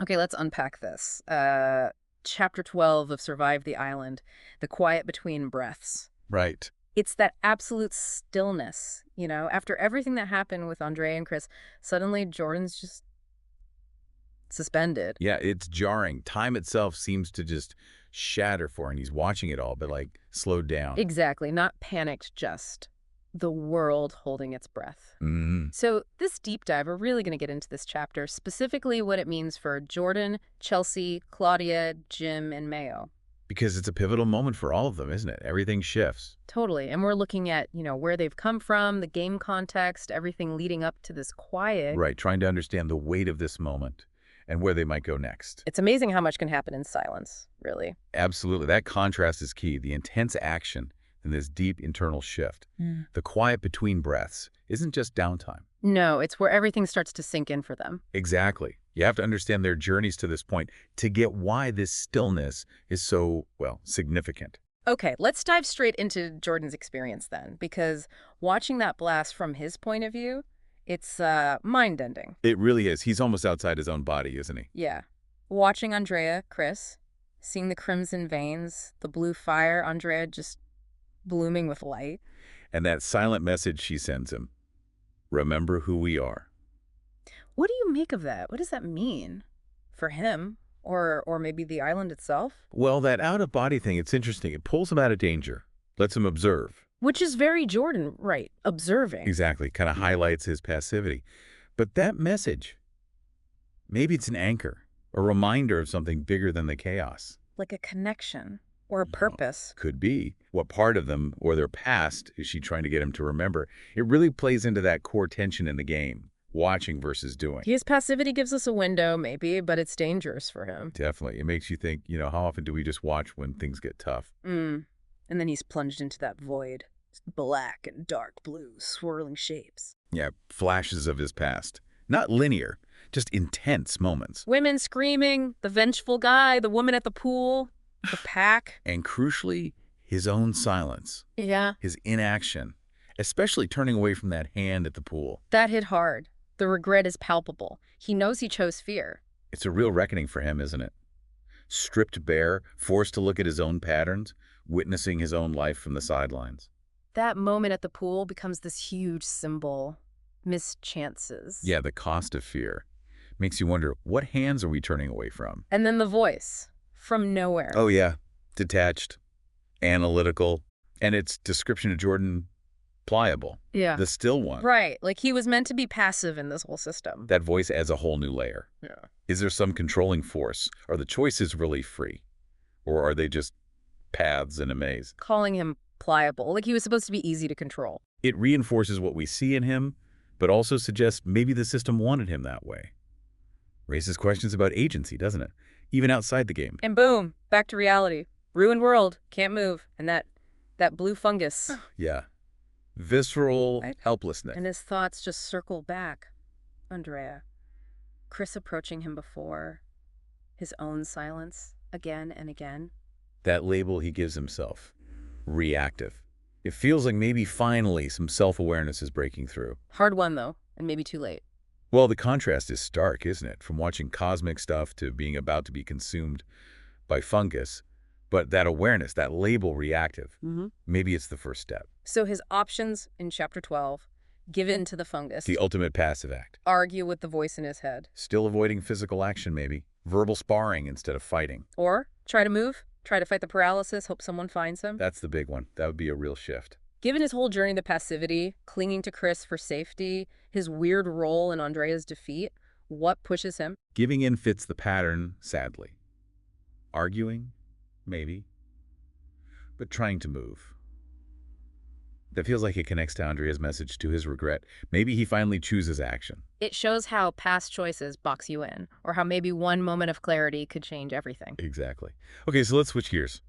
Okay, let's unpack this. Chapter 12 of Survive the Island, the quiet between breaths. Right. It's that absolute stillness, you know? After everything that happened with Andrea and Chris, suddenly Jordan's just suspended. Yeah, it's jarring. Time itself seems to just shatter for him. He's watching it all, but like slowed down. Exactly, not panicked, just the world holding its breath. Mm, So, this deep dive, we're really going to get into this chapter, specifically what it means for Jordan, Chelsea, Claudia, Jim, and Mayo. because it's a pivotal moment for all of them, isn't it? Everything shifts. Totally. And we're looking at, where they've come from, the game context, everything leading up to this quiet. Right, trying to understand the weight of this moment and where they might go next. It's amazing how much can happen in silence, really. Absolutely. That contrast is key. The intense action and this deep internal shift. Mm. The quiet between breaths isn't just downtime. No, it's where everything starts to sink in for them. Exactly. You have to understand their journeys to this point to get why this stillness is so, well, significant. Okay, let's dive straight into Jordan's experience then, because watching that blast from his point of view, it's mind-ending. It really is. He's almost outside his own body, isn't he? Yeah. Watching Andrea, Chris, seeing the crimson veins, the blue fire, Andrea just blooming with light. And that silent message she sends him, remember who we are. What do you make of that? What does that mean for him or maybe the island itself? Well, that out-of-body thing, it's interesting. It pulls him out of danger, lets him observe. Which is very Jordan, right? Observing. Exactly, kind of highlights his passivity. But that message, maybe it's an anchor, a reminder of something bigger than the chaos. Like a connection or a purpose. Could be. What part of them or their past is she trying to get him to remember? It really plays into that core tension in the game, watching versus doing. His passivity gives us a window, maybe, but it's dangerous for him. Definitely. It makes you think, how often do we just watch when things get tough? And then he's plunged into that void. Black and dark blue, swirling shapes. Yeah, flashes of his past. Not linear, just intense moments. Women screaming, the vengeful guy, the woman at the pool, the pack. And crucially, his own silence. Yeah. His inaction, especially turning away from that hand at the pool. That hit hard. The regret is palpable. He knows he chose fear. It's a real reckoning for him, isn't it? Stripped bare, forced to look at his own patterns, witnessing his own life from the sidelines. That moment at the pool becomes this huge symbol. Missed chances. Yeah, the cost of fear. Makes you wonder, what hands are we turning away from? And then the voice. From nowhere. Oh, yeah. Detached, analytical, and its description of Jordan, pliable. Yeah. The still one. Right. Like he was meant to be passive in this whole system. That voice adds a whole new layer. Yeah. Is there some controlling force? Are the choices really free? Or are they just paths in a maze? Calling him pliable. Like he was supposed to be easy to control. It reinforces what we see in him, but also suggests maybe the system wanted him that way. Raises questions about agency, doesn't it? Even outside the game. And boom, back to reality. Ruined world, can't move. And that blue fungus. Yeah. Visceral Right. helplessness. And his thoughts just circle back. Andrea. Chris approaching him before. His own silence, again and again. That label he gives himself. Reactive. It feels like maybe finally some self-awareness is breaking through. Hard one, though, and maybe too late. Well, the contrast is stark, isn't it? From watching cosmic stuff to being about to be consumed by fungus. But that awareness, that label reactive, maybe it's the first step. So his options in Chapter 12, give in to the fungus, The ultimate passive act. argue with the voice in his head, Still avoiding physical action, maybe. Verbal sparring instead of fighting. or try to move, try to fight the paralysis, hope someone finds him. That's the big one. That would be a real shift. Given his whole journey to passivity, clinging to Chris for safety, his weird role in Andrea's defeat, what pushes him? Giving in fits the pattern, sadly. Arguing? Maybe. But trying to move. That feels like it connects to Andrea's message to his regret. Maybe he finally chooses action. It shows how past choices box you in, or how maybe one moment of clarity could change everything. Exactly. Okay, so let's switch gears.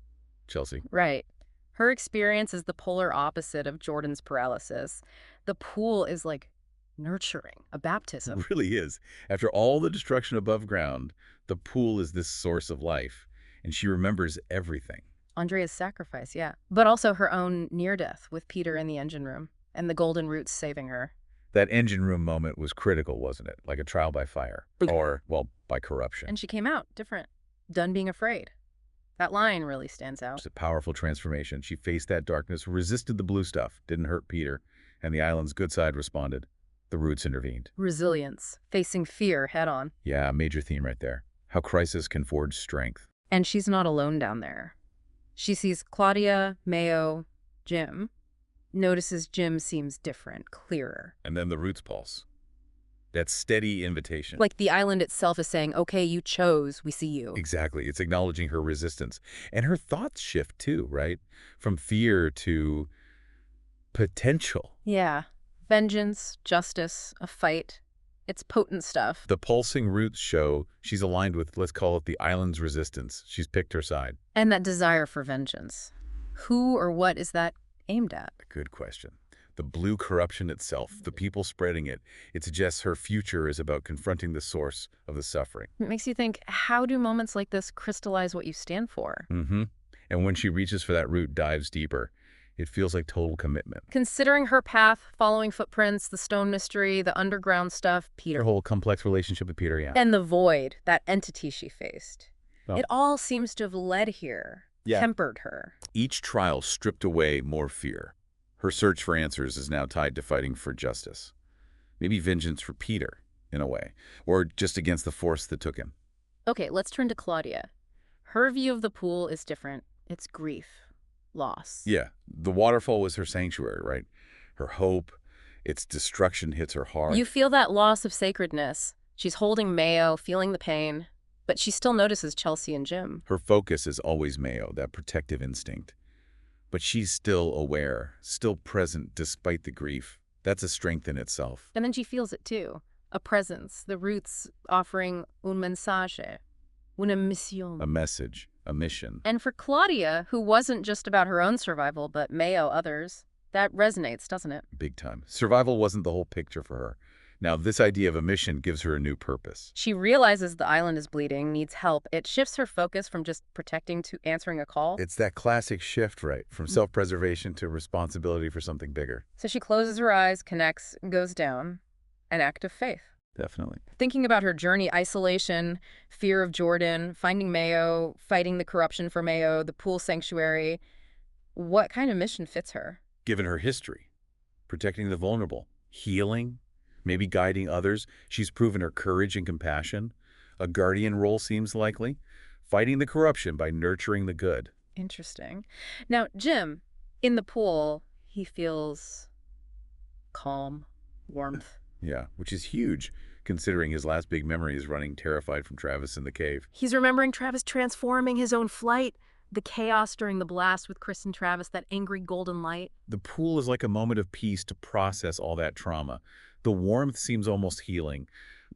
Chelsea. Right. Her experience is the polar opposite of Jordan's paralysis. The pool is like nurturing, a baptism. It really is. After all the destruction above ground, the pool is this source of life, and she remembers everything. Andrea's sacrifice, yeah. But also her own near-death with Peter in the engine room, and the golden roots saving her. That engine room moment was critical, wasn't it? Like a trial by fire. Or, well, by corruption. And she came out different. Done being afraid. That line really stands out. It's a powerful transformation. She faced that darkness, resisted the blue stuff, didn't hurt Peter, and the island's good side responded. The roots intervened. Resilience. Facing fear head on. Yeah, a major theme right there. How crisis can forge strength. And she's not alone down there. She sees Claudia, Mayo, Jim. Notices Jim seems different, clearer. And then the roots pulse. That steady invitation. Like the island itself is saying, okay, you chose, we see you. Exactly. It's acknowledging her resistance. And her thoughts shift too, right? From fear to potential. Yeah. Vengeance, justice, a fight. It's potent stuff. The pulsing roots show she's aligned with, let's call it, the island's resistance. She's picked her side. And that desire for vengeance. Who or what is that aimed at? A good question. The blue corruption itself, the people spreading it, it suggests her future is about confronting the source of the suffering. It makes you think, how do moments like this crystallize what you stand for? Mm-hmm. And when she reaches for that root, dives deeper, it feels like total commitment. Considering her path, following footprints, the stone mystery, the underground stuff, Peter. Her whole complex relationship with Peter, yeah. And the void, that entity she faced. Oh. It all seems to have led here, tempered her. Each trial stripped away more fear. Her search for answers is now tied to fighting for justice. Maybe vengeance for Peter, in a way, or just against the force that took him. Okay, let's turn to Claudia. Her view of the pool is different. It's grief, loss. Yeah, the waterfall was her sanctuary, right? Her hope, its destruction hits her hard. You feel that loss of sacredness. She's holding Mayo, feeling the pain, but she still notices Chelsea and Jim. Her focus is always Mayo, that protective instinct. But she's still aware, still present despite the grief. That's a strength in itself. And then she feels it too. A presence, the roots offering un message, una mission. A message, a mission. And for Claudia, who wasn't just about her own survival, but Mayo, others, that resonates, doesn't it? Big time. Survival wasn't the whole picture for her. Now, this idea of a mission gives her a new purpose. She realizes the island is bleeding, needs help. It shifts her focus from just protecting to answering a call. It's that classic shift, right? From self-preservation to responsibility for something bigger. So she closes her eyes, connects, goes down. An act of faith. Definitely. Thinking about her journey, isolation, fear of Jordan, finding Mayo, fighting the corruption for Mayo, the pool sanctuary, what kind of mission fits her? Given her history, protecting the vulnerable, healing, maybe guiding others, she's proven her courage and compassion. A guardian role seems likely. Fighting the corruption by nurturing the good. Interesting. Now, Jim, in the pool, he feels calm, warmth. Yeah, which is huge, considering his last big memory is running terrified from Travis in the cave. He's remembering Travis transforming his own flight, the chaos during the blast with Chris and Travis, that angry golden light. The pool is like a moment of peace to process all that trauma. The warmth seems almost healing,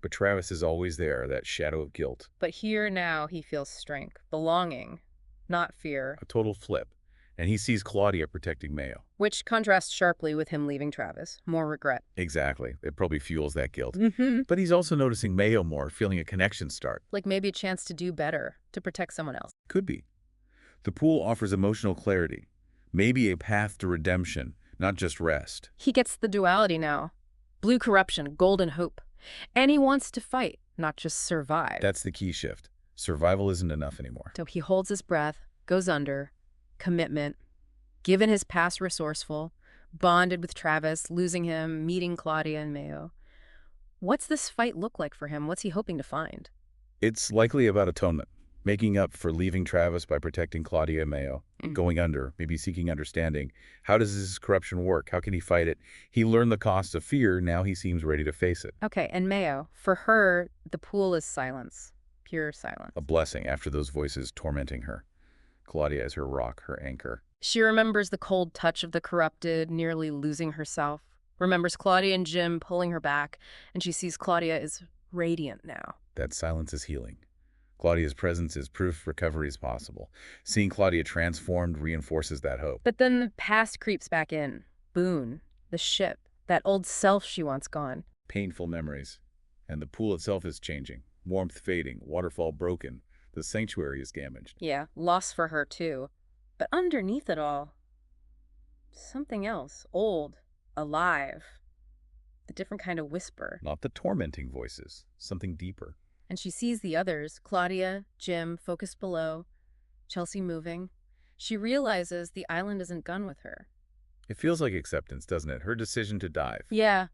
but Travis is always there, that shadow of guilt. But here now he feels strength, belonging, not fear. A total flip. And he sees Claudia protecting Mayo. Which contrasts sharply with him leaving Travis. More regret. Exactly. It probably fuels that guilt. Mm-hmm. But he's also noticing Mayo more, feeling a connection start. Like maybe a chance to do better, to protect someone else. Could be. The pool offers emotional clarity. Maybe a path to redemption, not just rest. He gets the duality now. Blue corruption, golden hope. And he wants to fight, not just survive. That's the key shift. Survival isn't enough anymore. So he holds his breath, goes under, commitment, given his past resourceful, bonded with Travis, losing him, meeting Claudia and Mayo. What's this fight look like for him? What's he hoping to find? It's likely about atonement. Making up for leaving Travis by protecting Claudia and Mayo. Going under, maybe seeking understanding. How does this corruption work? How can he fight it? He learned the cost of fear. Now he seems ready to face it. Okay, and Mayo, for her, the pool is silence. Pure silence. A blessing after those voices tormenting her. Claudia is her rock, her anchor. She remembers the cold touch of the corrupted, nearly losing herself. Remembers Claudia and Jim pulling her back, and she sees Claudia is radiant now. That silence is healing. Claudia's presence is proof recovery is possible. Seeing Claudia transformed reinforces that hope. But then the past creeps back in. Boon, the ship, that old self she wants gone. Painful memories. And the pool itself is changing. Warmth fading, waterfall broken. The sanctuary is damaged. Yeah, loss for her too. But underneath it all, something else, old, alive. a different kind of whisper. Not the tormenting voices, something deeper. And she sees the others, Claudia, Jim, focused below, Chelsea moving. She realizes the island isn't done with her. It feels like acceptance, doesn't it? Her decision to dive. Yeah,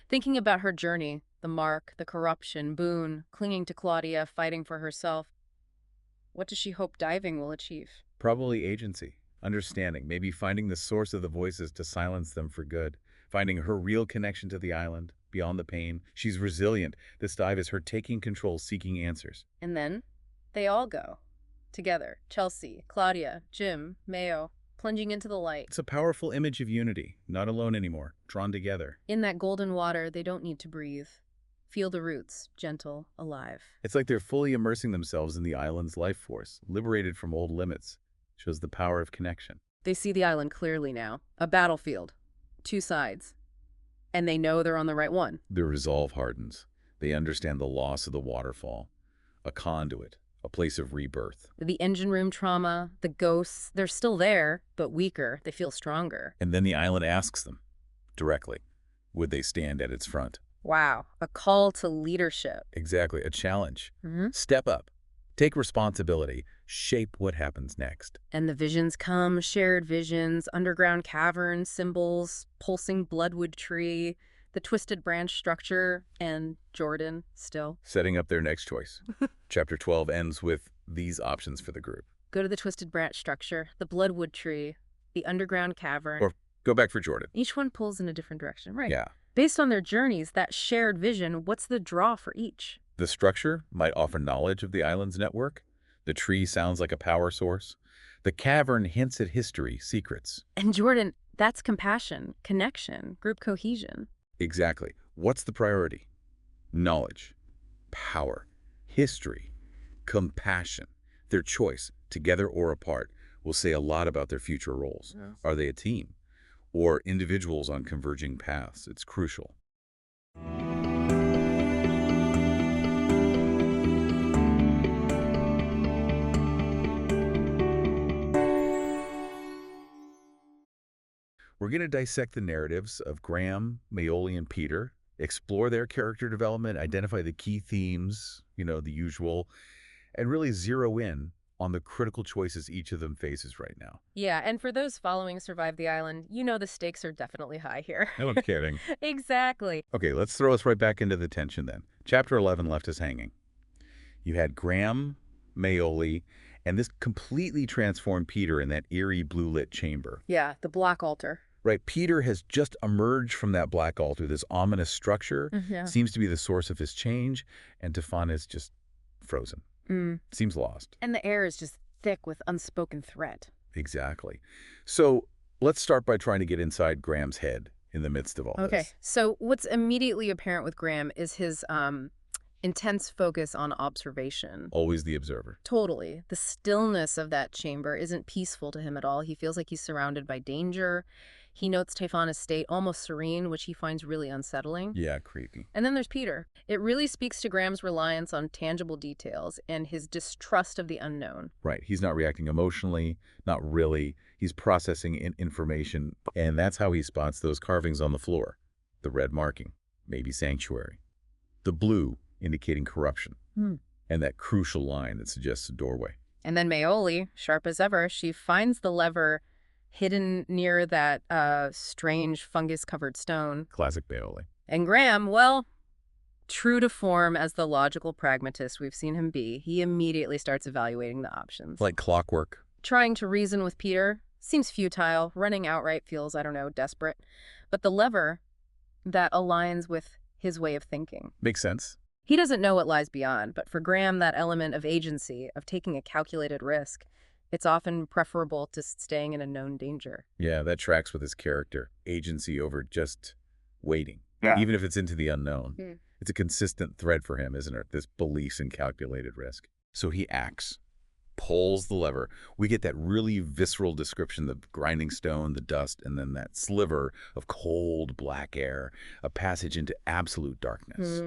thinking about her journey, the mark, the corruption, Boon, clinging to Claudia, fighting for herself. What does she hope diving will achieve? Probably agency, understanding, maybe finding the source of the voices to silence them for good, finding her real connection to the island, beyond the pain. She's resilient. This dive is her taking control, seeking answers. And then they all go. Together, Chelsea, Claudia, Jim, Mayo, plunging into the light. It's a powerful image of unity, not alone anymore, drawn together. In that golden water, they don't need to breathe. Feel the roots, gentle, alive. It's like they're fully immersing themselves in the island's life force, liberated from old limits. Shows the power of connection. They see the island clearly now. A battlefield. Two sides. And they know they're on the right one. Their resolve hardens. They understand the loss of the waterfall. A conduit, a place of rebirth. The engine room trauma, the ghosts, they're still there, but weaker. They feel stronger. And then the island asks them, directly, would they stand at its front? Wow, a call to leadership. Exactly, a challenge. Step up, take responsibility, shape what happens next. And the visions come, shared visions, underground caverns, symbols, pulsing bloodwood tree, the twisted branch structure, and Jordan still. Setting up their next choice. Chapter 12 ends with these options for the group. Go to the twisted branch structure, the bloodwood tree, the underground cavern. Or go back for Jordan. Each one pulls in a different direction, right? Yeah. Based on their journeys, that shared vision, what's the draw for each? The structure might offer knowledge of the island's network. The tree sounds like a power source. The cavern hints at history, secrets. And Jordan, that's compassion, connection, group cohesion. Exactly. What's the priority? Knowledge, power, history, compassion. Their choice, together or apart, will say a lot about their future roles. Yeah. Are they a team? Or individuals on converging paths? It's crucial. We're going to dissect the narratives of Graham, Mayoli, and Peter, explore their character development, identify the key themes, the usual, and really zero in on the critical choices each of them faces right now. Yeah, and for those following Survive the Island, the stakes are definitely high here. No kidding. Exactly. Okay, let's throw us right back into the tension then. Chapter 11 left us hanging. You had Graham, Mayoli, and this completely transformed Peter in that eerie blue-lit chamber. Yeah, the black altar. Right, Peter has just emerged from that black altar. This ominous structure seems to be the source of his change, and Tefan is just frozen. Seems lost. And the air is just thick with unspoken threat. Exactly. So let's start by trying to get inside Graham's head in the midst of all this. Okay, so what's immediately apparent with Graham is his intense focus on observation. Always the observer. Totally. The stillness of that chamber isn't peaceful to him at all. He feels like he's surrounded by danger. He notes Tefana's state almost serene, which he finds really unsettling. Yeah, creepy. And then there's Peter. It really speaks to Graham's reliance on tangible details and his distrust of the unknown. Right. He's not reacting emotionally, not really. He's processing information, and that's how he spots those carvings on the floor. The red marking, maybe sanctuary. The blue indicating corruption, and that crucial line that suggests a doorway. And then Mayoli, sharp as ever, she finds the lever hidden near that strange fungus-covered stone. Classic Mayoli. And Graham, well, true to form as the logical pragmatist we've seen him be, he immediately starts evaluating the options. Like clockwork. Trying to reason with Peter seems futile. Running outright feels, desperate. But the lever, that aligns with his way of thinking. Makes sense. He doesn't know what lies beyond, but for Graham, that element of agency, of taking a calculated risk, it's often preferable to staying in a known danger. Yeah, that tracks with his character. Agency over just waiting. Yeah. Even if it's into the unknown. It's a consistent thread for him, isn't it? This belief in calculated risk. So he acts, pulls the lever. We get that really visceral description, the grinding stone, the dust, and then that sliver of cold black air, a passage into absolute darkness.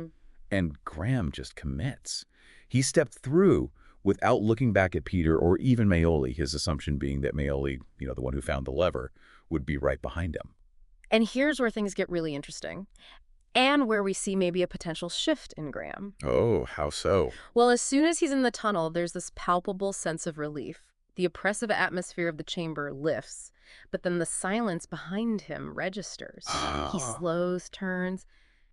And Graham just commits. He stepped through without looking back at Peter or even Mayoli, his assumption being that Mayoli, the one who found the lever, would be right behind him. And here's where things get really interesting. and where we see maybe a potential shift in Graham. Oh, how so? Well, as soon as he's in the tunnel, there's this palpable sense of relief. The oppressive atmosphere of the chamber lifts, but then the silence behind him registers. He Ah, slows, turns,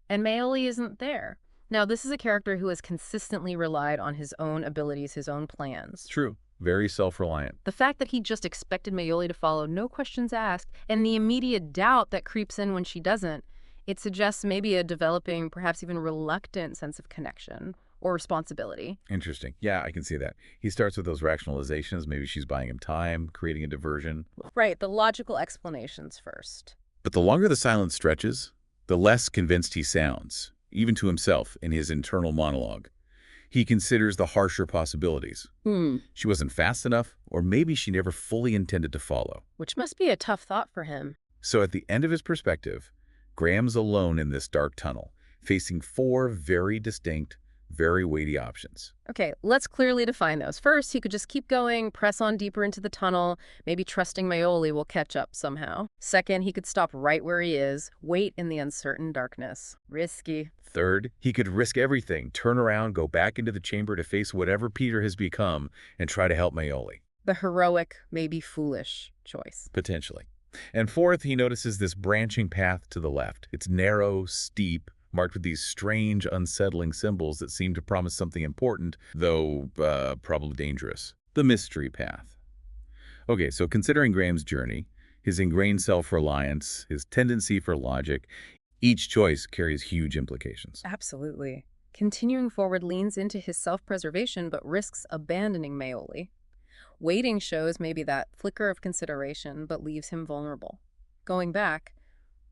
and Mayoli isn't there. Now, this is a character who has consistently relied on his own abilities, his own plans. true. Very self-reliant. The fact that he just expected Mayoli to follow, no questions asked, and the immediate doubt that creeps in when she doesn't, it suggests maybe a developing, perhaps even reluctant sense of connection or responsibility. Interesting. Yeah, I can see that. He starts with those rationalizations. Maybe she's buying him time, creating a diversion. Right, the logical explanations first. But the longer the silence stretches, the less convinced he sounds, even to himself in his internal monologue. He considers the harsher possibilities. She wasn't fast enough, or maybe she never fully intended to follow. Which must be a tough thought for him. So at the end of his perspective, Graham's alone in this dark tunnel, facing four very distinct, very weighty options. Okay, let's clearly define those. First, he could just keep going, press on deeper into the tunnel, maybe trusting Mayoli will catch up somehow. Second, he could stop right where he is, wait in the uncertain darkness. Risky. Third, he could risk everything, turn around, go back into the chamber to face whatever Peter has become, and try to help Mayoli. The heroic, maybe foolish choice. Potentially. And fourth, he notices this branching path to the left. It's narrow, steep, marked with these strange, unsettling symbols that seem to promise something important, though probably dangerous. The mystery path. Okay, so considering Graham's journey, his ingrained self-reliance, his tendency for logic, each choice carries huge implications. Absolutely. Continuing forward leans into his self-preservation but risks abandoning Mayoli. Waiting shows maybe that flicker of consideration but leaves him vulnerable. Going back,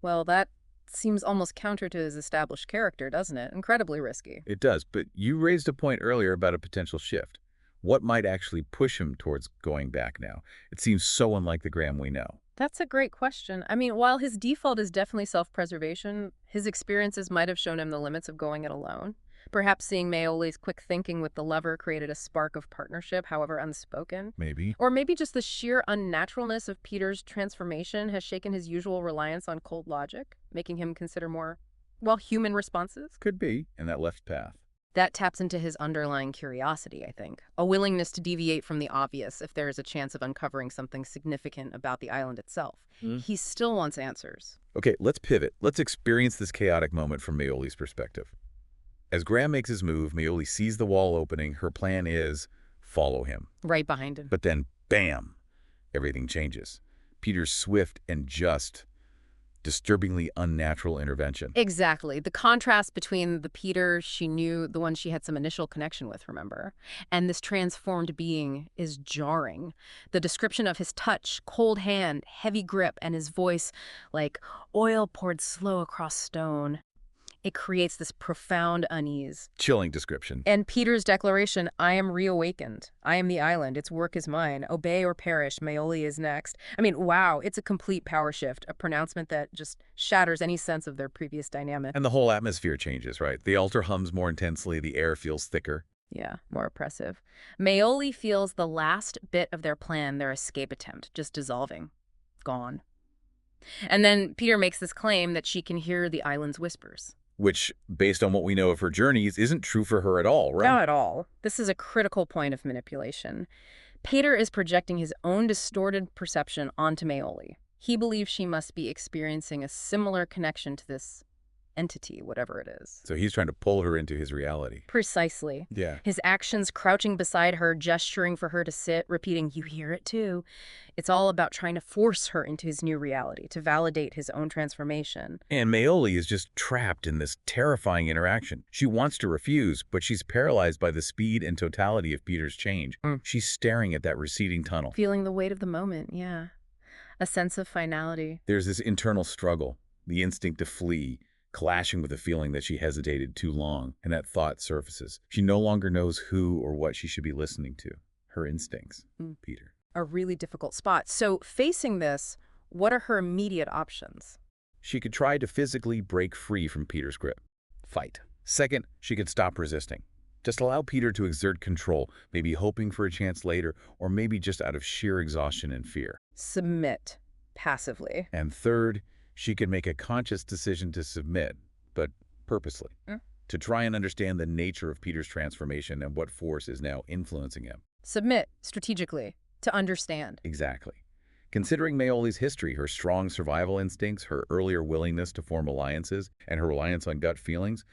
well, that seems almost counter to his established character, doesn't it? Incredibly risky. It does, but you raised a point earlier about a potential shift. What might actually push him towards going back now? It seems so unlike the Graham we know. That's a great question. I mean, while his default is definitely self-preservation, his experiences might have shown him the limits of going it alone. Perhaps seeing Mayoli's quick thinking with the lover created a spark of partnership, however unspoken. Maybe. Or maybe just the sheer unnaturalness of Peter's transformation has shaken his usual reliance on cold logic, making him consider more, well, human responses. Could be, in that left path. That taps into his underlying curiosity, I think. A willingness to deviate from the obvious if there is a chance of uncovering something significant about the island itself. He still wants answers. Okay, let's pivot. Let's experience this chaotic moment from Mayoli's perspective. As Graham makes his move, Mayoli sees the wall opening. Her plan is follow him. Right behind him. But then, bam, everything changes. Peter's swift and just, disturbingly unnatural intervention. Exactly. The contrast between the Peter she knew, the one she had some initial connection with, remember, and this transformed being is jarring. The description of his touch, cold hand, heavy grip, and his voice like oil poured slow across stone. It creates this profound unease. Chilling description. And Peter's declaration, I am reawakened. I am the island. Its work is mine. Obey or perish. Mayoli is next. I mean, wow, it's a complete power shift, a pronouncement that just shatters any sense of their previous dynamic. And the whole atmosphere changes, right? The altar hums more intensely, the air feels thicker. Yeah, more oppressive. Mayoli feels the last bit of their plan, their escape attempt, just dissolving. Gone. And then Peter makes this claim that she can hear the island's whispers. Which, based on what we know of her journeys, isn't true for her at all, right? Not at all. This is a critical point of manipulation. Peter is projecting his own distorted perception onto Mayoli. He believes she must be experiencing a similar connection to this entity, whatever it is. So he's trying to pull her into his reality. Precisely. Yeah. His actions crouching beside her, gesturing for her to sit, repeating, you hear it too. It's all about trying to force her into his new reality, to validate his own transformation. And Mayoli is just trapped in this terrifying interaction. She wants to refuse, but she's paralyzed by the speed and totality of Peter's change. She's staring at that receding tunnel. Feeling the weight of the moment, yeah. A sense of finality. There's this internal struggle, the instinct to flee, clashing with the feeling that she hesitated too long, and that thought surfaces. She no longer knows who or what she should be listening to. Her instincts, Peter. A really difficult spot. So facing this, what are her immediate options? She could try to physically break free from Peter's grip. Fight. Second, she could stop resisting. Just allow Peter to exert control, maybe hoping for a chance later, or maybe just out of sheer exhaustion and fear. Submit. Passively. And third, she could make a conscious decision to submit, but purposely, Mm. to try and understand the nature of Peter's transformation and what force is now influencing him. Submit strategically to understand. Exactly. Considering Mayoli's history, her strong survival instincts, her earlier willingness to form alliances, and her reliance on gut feelings,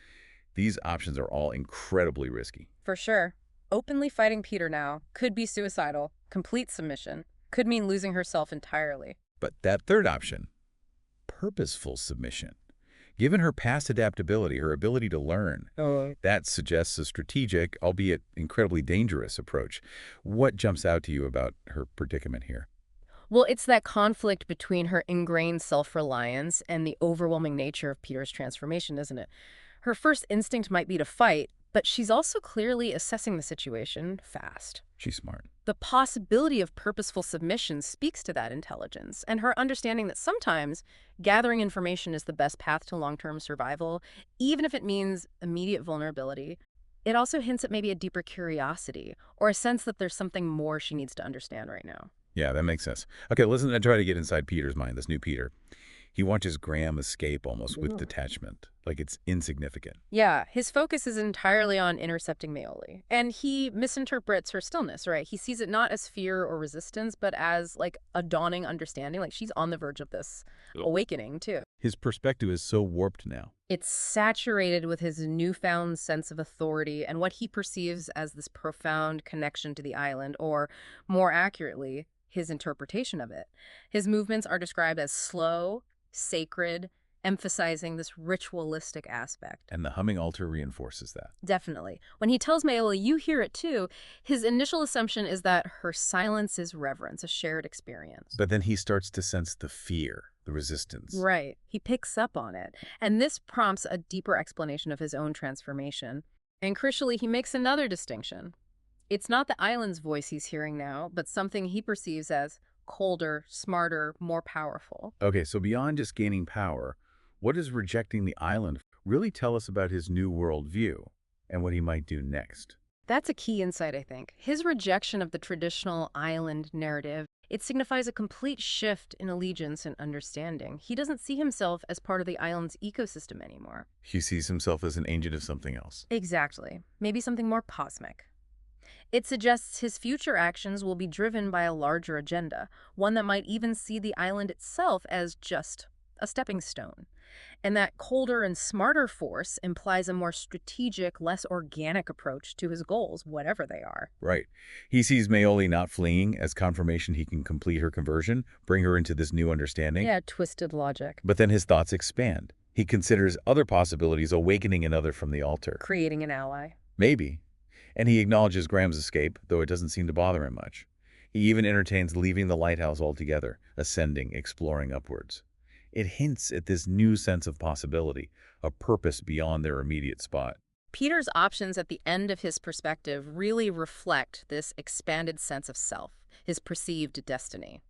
these options are all incredibly risky. For sure. Openly fighting Peter now could be suicidal. Complete submission could mean losing herself entirely. But that third option, purposeful submission, given her past adaptability, her ability to learn, that suggests a strategic, albeit incredibly dangerous approach. What jumps out to you about her predicament here? Well, it's that conflict between her ingrained self-reliance and the overwhelming nature of Peter's transformation, isn't it? Her first instinct might be to fight, but she's also clearly assessing the situation fast. She's smart. The possibility of purposeful submission speaks to that intelligence and her understanding that sometimes gathering information is the best path to long-term survival, even if it means immediate vulnerability. It also hints at maybe a deeper curiosity or a sense that there's something more she needs to understand right now. Yeah, that makes sense. Okay, listen, I try to get inside Peter's mind, this new Peter. He watches Graham escape almost with detachment, like it's insignificant. Yeah, his focus is entirely on intercepting Mayoli. And he misinterprets her stillness, right? He sees it not as fear or resistance, but as like a dawning understanding. Like she's on the verge of this awakening, too. His perspective is so warped now. It's saturated with his newfound sense of authority and what he perceives as this profound connection to the island, or more accurately, his interpretation of it. His movements are described as slow, sacred, emphasizing this ritualistic aspect. And the humming altar reinforces that. Definitely. When he tells Mayoli, you hear it too, his initial assumption is that her silence is reverence, a shared experience. But then he starts to sense the fear, the resistance. Right. He picks up on it. And this prompts a deeper explanation of his own transformation. And crucially, he makes another distinction. It's not the island's voice he's hearing now, but something he perceives as colder, smarter, more powerful. Okay, so beyond just gaining power, what does rejecting the island really tell us about his new worldview and what he might do next? That's a key insight, I think. His rejection of the traditional island narrative, it signifies a complete shift in allegiance and understanding. He doesn't see himself as part of the island's ecosystem anymore. He sees himself as an agent of something else. Exactly. Maybe something more cosmic. It suggests his future actions will be driven by a larger agenda, one that might even see the island itself as just a stepping stone. And that colder and smarter force implies a more strategic, less organic approach to his goals, whatever they are. Right. He sees Mayoli not fleeing as confirmation he can complete her conversion, bring her into this new understanding. Yeah, twisted logic. But then his thoughts expand. He considers other possibilities, awakening another from the altar. Creating an ally. Maybe. And he acknowledges Graham's escape, though it doesn't seem to bother him much. He even entertains leaving the lighthouse altogether, ascending, exploring upwards. It hints at this new sense of possibility, a purpose beyond their immediate spot. Peter's options at the end of his perspective really reflect this expanded sense of self, his perceived destiny.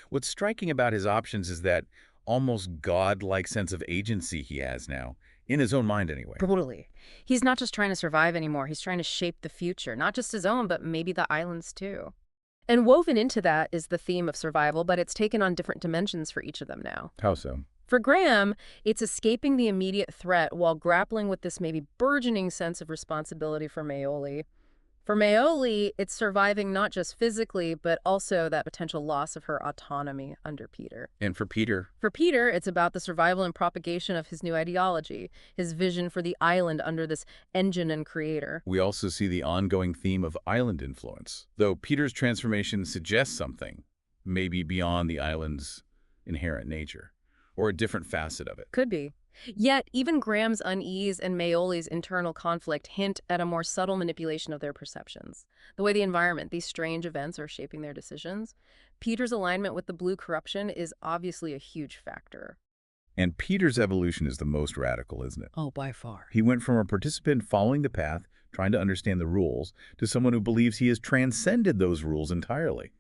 What's striking about his options is that almost godlike sense of agency he has now, in his own mind anyway. Totally. He's not just trying to survive anymore, he's trying to shape the future, not just his own, but maybe the island's too. And woven into that is the theme of survival, but it's taken on different dimensions for each of them now. How so? For Graham, it's escaping the immediate threat while grappling with this maybe burgeoning sense of responsibility for Mayoli. For Mayoli, it's surviving not just physically, but also that potential loss of her autonomy under Peter. And for Peter? For Peter, it's about the survival and propagation of his new ideology, his vision for the island under this engine and creator. We also see the ongoing theme of island influence, though Peter's transformation suggests something, maybe beyond the island's inherent nature, or a different facet of it. Could be. Yet, even Graham's unease and Mayoli's internal conflict hint at a more subtle manipulation of their perceptions. The way the environment, these strange events, are shaping their decisions. Peter's alignment with the blue corruption is obviously a huge factor. And Peter's evolution is the most radical, isn't it? Oh, by far. He went from a participant following the path, trying to understand the rules, to someone who believes he has transcended those rules entirely.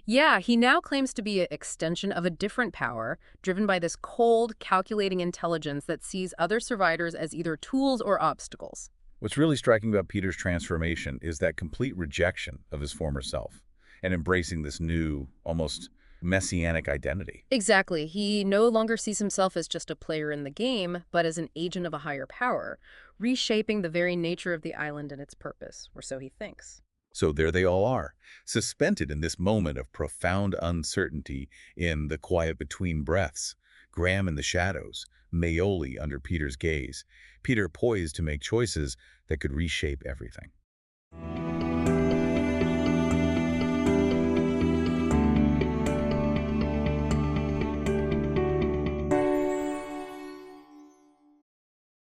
Yeah, he now claims to be an extension of a different power, driven by this cold, calculating intelligence that sees other survivors as either tools or obstacles. What's really striking about Peter's transformation is that complete rejection of his former self and embracing this new, almost messianic identity. Exactly. He no longer sees himself as just a player in the game, but as an agent of a higher power, reshaping the very nature of the island and its purpose, or so he thinks. So there they all are, suspended in this moment of profound uncertainty in the quiet between breaths. Graham in the shadows, Mayoli under Peter's gaze, Peter poised to make choices that could reshape everything.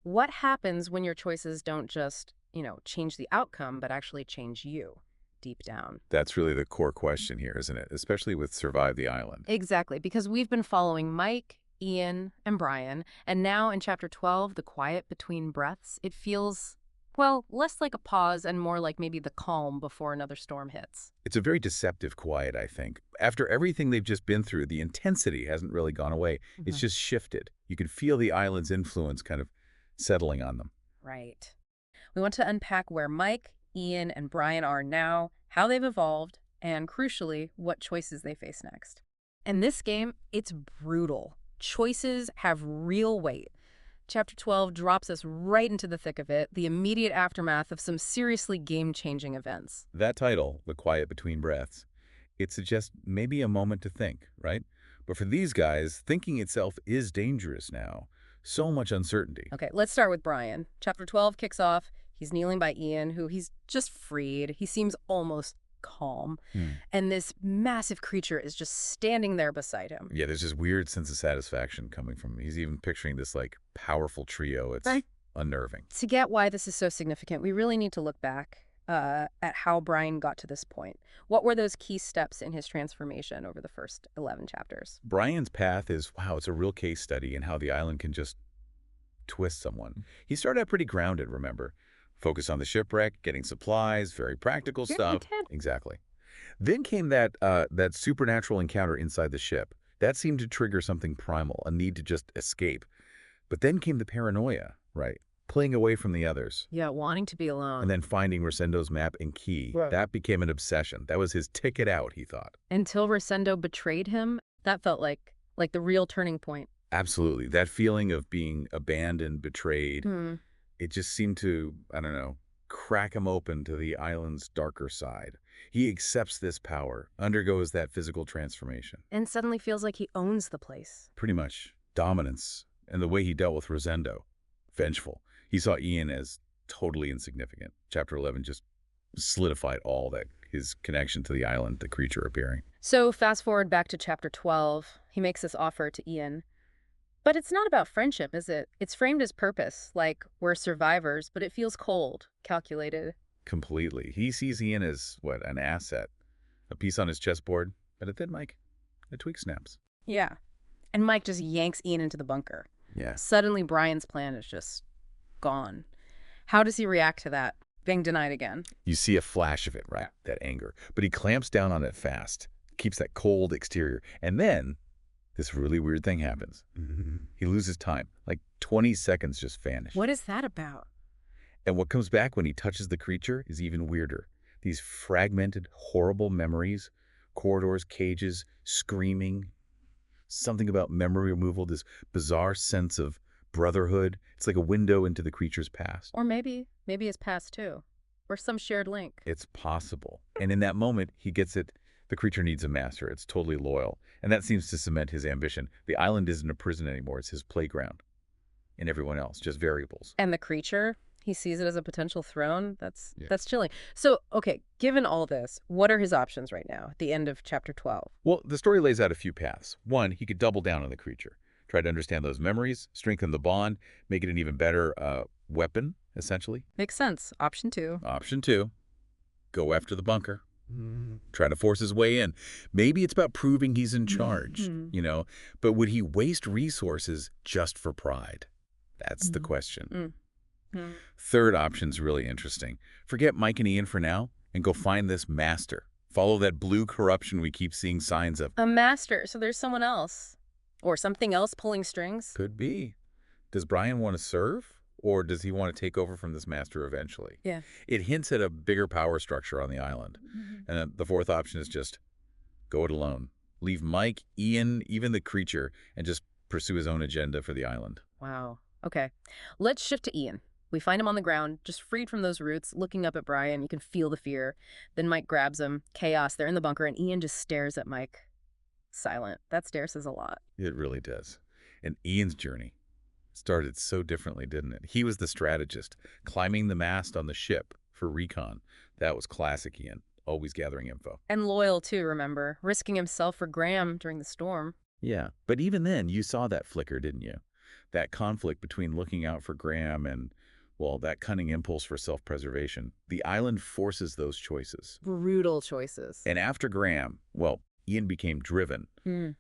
What happens when your choices don't just, change the outcome, but actually change you deep down? That's really the core question here, isn't it? Especially with Survive the Island. Exactly, because we've been following Mike, Ian, and Bryan, and now in Chapter 12, the quiet between breaths, it feels, well, less like a pause and more like maybe the calm before another storm hits. It's a very deceptive quiet, I think. After everything they've just been through, the intensity hasn't really gone away. It's just shifted. You can feel the island's influence kind of settling on them. Right. We want to unpack where Mike, Ian, and Bryan are now, how they've evolved, and crucially, what choices they face next. In this game, it's brutal. Choices have real weight. Chapter 12 drops us right into the thick of it, the immediate aftermath of some seriously game-changing events. That title, The Quiet Between Breaths, it suggests maybe a moment to think, right? But for these guys, thinking itself is dangerous now. So much uncertainty. Okay, let's start with Bryan. Chapter 12 kicks off. He's kneeling by Ian, who he's just freed. He seems almost calm. And this massive creature is just standing there beside him. Yeah, there's this weird sense of satisfaction coming from him. He's even picturing this, like, powerful trio. It's Right. unnerving. To get why this is so significant, we really need to look back at how Bryan got to this point. What were those key steps in his transformation over the first 11 chapters? Brian's path is, wow, it's a real case study in how the island can just twist someone. He started out pretty grounded, remember? Focus on the shipwreck, getting supplies, very practical stuff. Exactly. Then came that supernatural encounter inside the ship. That seemed to trigger something primal, a need to just escape. But then came the paranoia, right? Pulling away from the others. Yeah, wanting to be alone. And then finding Rosendo's map and key. Right. That became an obsession. That was his ticket out, he thought. Until Rosendo betrayed him, that felt like the real turning point. Absolutely. That feeling of being abandoned, betrayed, Hmm. it just seemed to, I don't know, crack him open to the island's darker side. He accepts this power, undergoes that physical transformation. And suddenly feels like he owns the place. Pretty much. Dominance. And the way he dealt with Rosendo. Vengeful. He saw Ian as totally insignificant. Chapter 11 just solidified all that, his connection to the island, the creature appearing. So fast forward back to Chapter 12. He makes this offer to Ian. But it's not about friendship, is it? It's framed as purpose, like we're survivors, but it feels cold, calculated. Completely. He sees Ian as, what, an asset. A piece on his chessboard. But then, Mike, a twig snaps. Yeah. And Mike just yanks Ian into the bunker. Yeah. Suddenly, Bryan's plan is just gone. How does he react to that, being denied again? You see a flash of it, right? That anger. But he clamps down on it fast. Keeps that cold exterior. And then this really weird thing happens. He loses time. Like 20 seconds just vanish. What is that about? And what comes back when he touches the creature is even weirder. These fragmented, horrible memories, corridors, cages, screaming, something about memory removal, this bizarre sense of brotherhood. It's like a window into the creature's past. Or maybe his past too. Or some shared link. It's possible. And in that moment, he gets it. The creature needs a master. It's totally loyal. And that seems to cement his ambition. The island isn't a prison anymore. It's his playground. And everyone else, just variables. And the creature, he sees it as a potential throne. That's chilling. So, okay, given all this, what are his options right now at the end of Chapter 12? Well, the story lays out a few paths. One, he could double down on the creature. Try to understand those memories, strengthen the bond, make it an even better weapon, essentially. Makes sense. Option 2. Option 2, go after the bunker. Try to force his way in. Maybe it's about proving he's in charge, but would he waste resources just for pride? That's the question. Third option's really interesting. Forget Mike and Ian for now and go find this master. Follow that blue corruption we keep seeing signs of. A master. So there's someone else. Or something else pulling strings. Could be. Does Bryan want to serve? Or does he want to take over from this master eventually? Yeah. It hints at a bigger power structure on the island. And then the fourth option is just go it alone. Leave Mike, Ian, even the creature, and just pursue his own agenda for the island. Wow. Okay. Let's shift to Ian. We find him on the ground, just freed from those roots, looking up at Bryan. You can feel the fear. Then Mike grabs him. Chaos. They're in the bunker, and Ian just stares at Mike. Silent. That stare says a lot. It really does. And Ian's journey started so differently, didn't it? He was the strategist, climbing the mast on the ship for recon. That was classic Ian, always gathering info. And loyal, too, remember? Risking himself for Graham during the storm. Yeah, but even then, you saw that flicker, didn't you? That conflict between looking out for Graham and, well, that cunning impulse for self-preservation. The island forces those choices. Brutal choices. And after Graham, well, Ian became driven,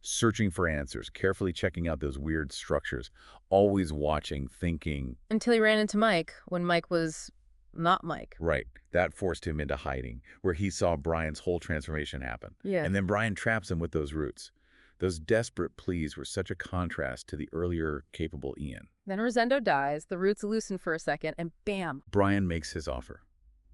searching for answers, carefully checking out those weird structures, always watching, thinking. Until he ran into Mike, when Mike was not Mike. Right. That forced him into hiding, where he saw Bryan's whole transformation happen. Yeah. And then Bryan traps him with those roots. Those desperate pleas were such a contrast to the earlier, capable Ian. Then Rosendo dies, the roots loosen for a second, and bam! Bryan makes his offer,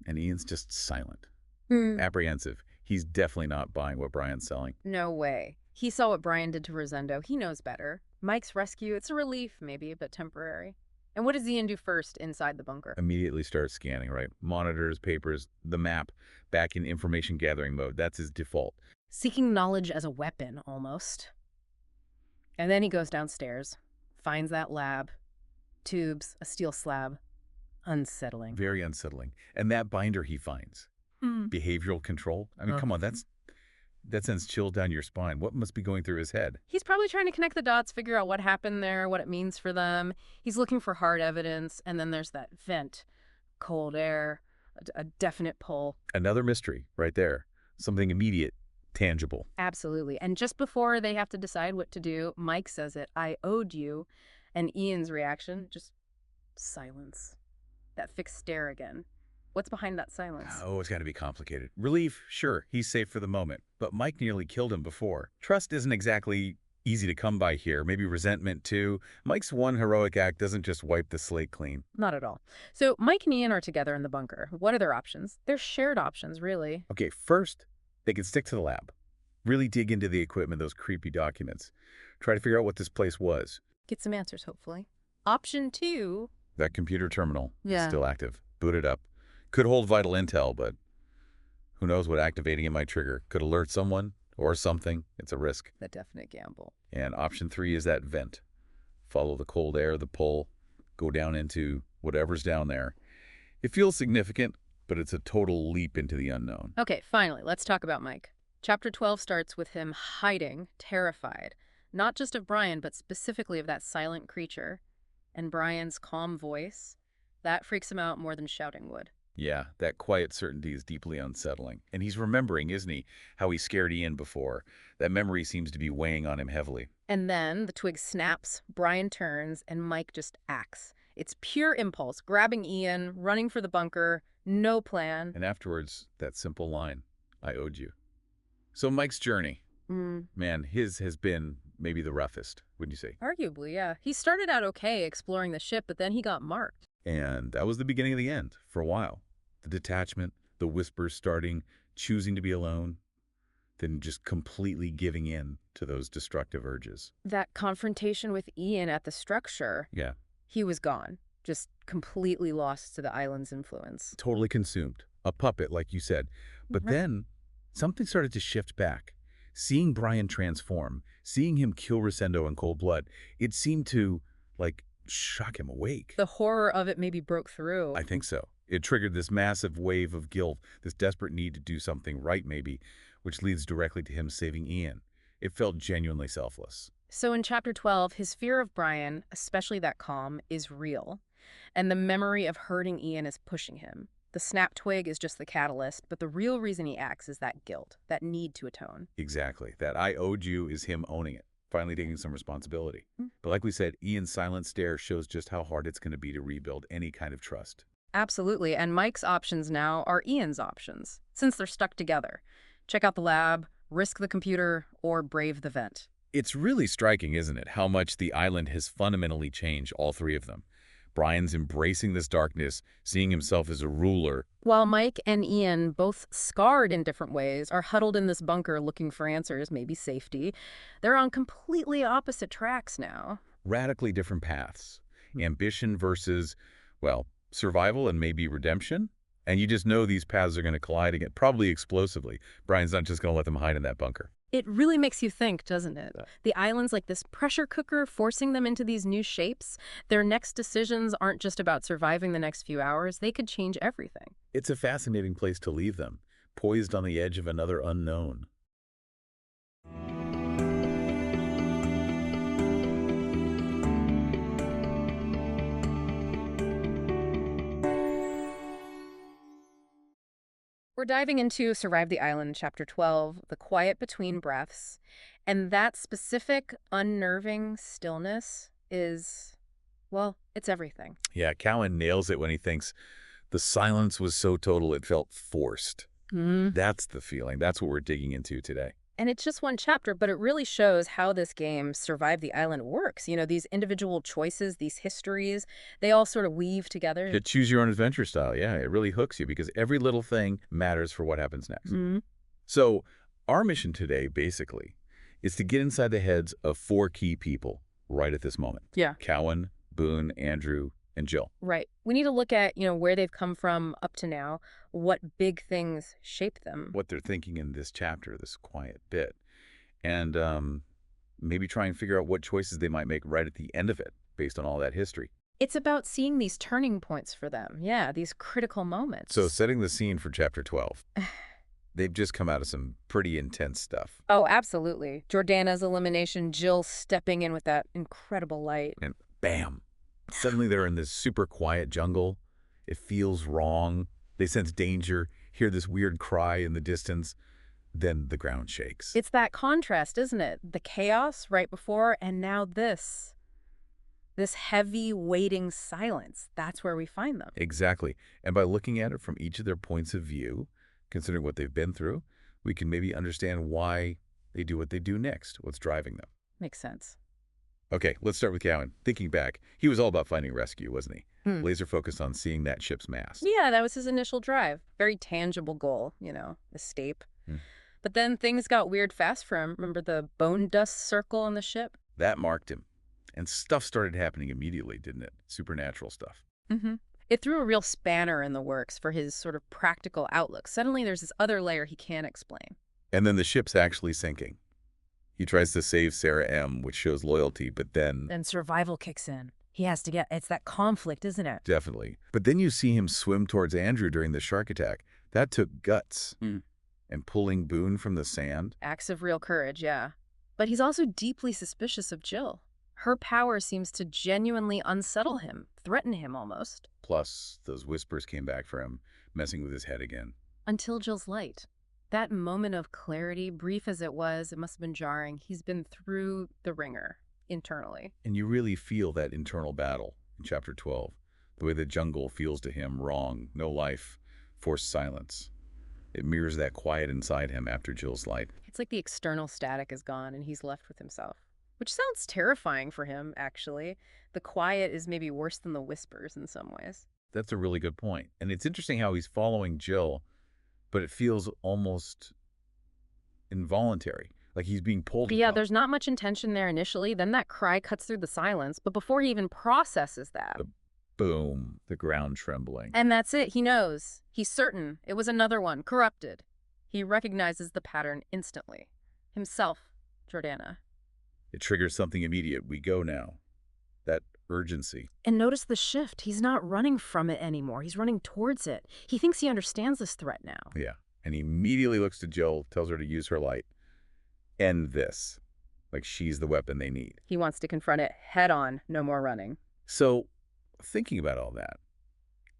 and Ian's just silent, apprehensive. He's definitely not buying what Bryan's selling. No way. He saw what Bryan did to Rosendo. He knows better. Mike's rescue, it's a relief, maybe, but temporary. And what does Ian do first inside the bunker? Immediately starts scanning, right? Monitors, papers, the map, back in information gathering mode. That's his default. Seeking knowledge as a weapon, almost. And then he goes downstairs, finds that lab, tubes, a steel slab. Unsettling. Very unsettling. And that binder he finds. Behavioral control. I mean, come on, that sends chills down your spine. What must be going through his head? He's probably trying to connect the dots, figure out what happened there, what it means for them. He's looking for hard evidence, and then there's that vent, cold air, a definite pull. Another mystery right there. Something immediate, tangible. Absolutely. And just before they have to decide what to do, Mike says it, "I owed you," and Ian's reaction, just silence. That fixed stare again. What's behind that silence? Oh, it's got to be complicated. Relief, sure, he's safe for the moment. But Mike nearly killed him before. Trust isn't exactly easy to come by here. Maybe resentment, too. Mike's one heroic act doesn't just wipe the slate clean. Not at all. So Mike and Ian are together in the bunker. What are their options? They're shared options, really. Okay, first, they can stick to the lab. Really dig into the equipment, those creepy documents. Try to figure out what this place was. Get some answers, hopefully. Option 2. That computer terminal is Yeah. still active. Boot it up. Could hold vital intel, but who knows what activating it might trigger. Could alert someone or something. It's a risk. The definite gamble. And option 3 is that vent. Follow the cold air, the pull, go down into whatever's down there. It feels significant, but it's a total leap into the unknown. Okay, finally, let's talk about Mike. Chapter 12 starts with him hiding, terrified, not just of Bryan, but specifically of that silent creature. And Bryan's calm voice, that freaks him out more than shouting would. Yeah, that quiet certainty is deeply unsettling. And he's remembering, isn't he, how he scared Ian before. That memory seems to be weighing on him heavily. And then the twig snaps, Bryan turns, and Mike just acts. It's pure impulse, grabbing Ian, running for the bunker, no plan. And afterwards, that simple line, "I owed you." So Mike's journey, man, his has been maybe the roughest, wouldn't you say? Arguably, yeah. He started out okay exploring the ship, but then he got marked. And that was the beginning of the end for a while. The detachment, the whispers starting, choosing to be alone, then just completely giving in to those destructive urges. That confrontation with Ian at the structure, Yeah, he was gone. Just completely lost to the island's influence. totally consumed. A puppet, like you said. But then something started to shift back. Seeing Bryan transform, seeing him kill Rosendo in cold blood, it seemed to, like, shock him awake. The horror of it maybe broke through. I think so. It triggered this massive wave of guilt, this desperate need to do something right, maybe, which leads directly to him saving Ian. It felt genuinely selfless. So in Chapter 12, his fear of Bryan, especially that calm, is real. And the memory of hurting Ian is pushing him. The snap twig is just the catalyst, but the real reason he acts is that guilt, that need to atone. Exactly. That "I owed you" is him owning it, finally taking some responsibility. But like we said, Ian's silent stare shows just how hard it's going to be to rebuild any kind of trust. Absolutely, and Mike's options now are Ian's options, since they're stuck together. Check out the lab, risk the computer, or brave the vent. It's really striking, isn't it, how much the island has fundamentally changed all three of them. Bryan's embracing this darkness, seeing himself as a ruler. While Mike and Ian, both scarred in different ways, are huddled in this bunker looking for answers, maybe safety, they're on completely opposite tracks now. Radically different paths. Ambition versus, well, survival and maybe redemption. And you just know these paths are going to collide again, probably explosively. Bryan's not just going to let them hide in that bunker. It really makes you think, doesn't it? The island's like this pressure cooker forcing them into these new shapes. Their next decisions aren't just about surviving the next few hours. They could change everything. It's a fascinating place to leave them, poised on the edge of another unknown. We're diving into Survive the Island, Chapter 12, The Quiet Between Breaths. And that specific, unnerving stillness is, well, it's everything. Yeah, Cowin nails it when he thinks the silence was so total it felt forced. That's the feeling. That's what we're digging into today. And it's just one chapter, but it really shows how this game, Survive the Island, works. You know, these individual choices, these histories, they all sort of weave together. To choose your own adventure style, yeah, it really hooks you because every little thing matters for what happens next. So our mission today, basically, is to get inside the heads of 4 key people right at this moment. Yeah. Cowin, Boon, Andrew, and Jill. Right. We need to look at, where they've come from up to now, what big things shape them. What they're thinking in this chapter, this quiet bit. And maybe try and figure out what choices they might make right at the end of it based on all that history. It's about seeing these turning points for them. Yeah, these critical moments. So setting the scene for Chapter 12. They've just come out of some pretty intense stuff. Oh, absolutely. Jordana's elimination, Jill stepping in with that incredible light. And bam. Suddenly they're in this super quiet jungle. It feels wrong. They sense danger, hear this weird cry in the distance. Then the ground shakes. It's that contrast, isn't it? The chaos right before, and now this. This heavy, waiting silence. That's where we find them. Exactly. And by looking at it from each of their points of view, considering what they've been through, we can maybe understand why they do what they do next, what's driving them. Makes sense. Okay, let's start with Cowin. Thinking back, he was all about finding rescue, wasn't he? Laser focused on seeing that ship's mast. Yeah, that was his initial drive. Very tangible goal, escape. But then things got weird fast for him. Remember the bone dust circle on the ship? That marked him. And stuff started happening immediately, didn't it? Supernatural stuff. It threw a real spanner in the works for his sort of practical outlook. Suddenly there's this other layer he can't explain. And then the ship's actually sinking. He tries to save Sarah M., which shows loyalty, but then... Then survival kicks in. He has to get... It's that conflict, isn't it? Definitely. But then you see him swim towards Andrew during the shark attack. That took guts. And pulling Boon from the sand. Acts of real courage, yeah. But he's also deeply suspicious of Jill. Her power seems to genuinely unsettle him, threaten him almost. Plus, those whispers came back for him, messing with his head again. Until Jill's light. That moment of clarity, brief as it was, it must have been jarring. He's been through the ringer, internally. And you really feel that internal battle in Chapter 12. The way the jungle feels to him, wrong, no life, forced silence. It mirrors that quiet inside him after Jill's light. It's like the external static is gone and he's left with himself. Which sounds terrifying for him, actually. The quiet is maybe worse than the whispers in some ways. That's a really good point. And it's interesting how he's following Jill, but it feels almost involuntary, like he's being pulled. Yeah, there's not much intention there initially. Then that cry cuts through the silence. But before he even processes that... The boom, the ground trembling. And that's it. He knows. He's certain. It was another one, corrupted. He recognizes the pattern instantly. Himself, Jordana. It triggers something immediate. We go now. That urgency. And notice the shift. He's not running from it anymore. He's running towards it. He thinks he understands this threat now. Yeah. And he immediately looks to Jill, tells her to use her light. End this. Like she's the weapon they need. He wants to confront it head on. No more running. So, thinking about all that,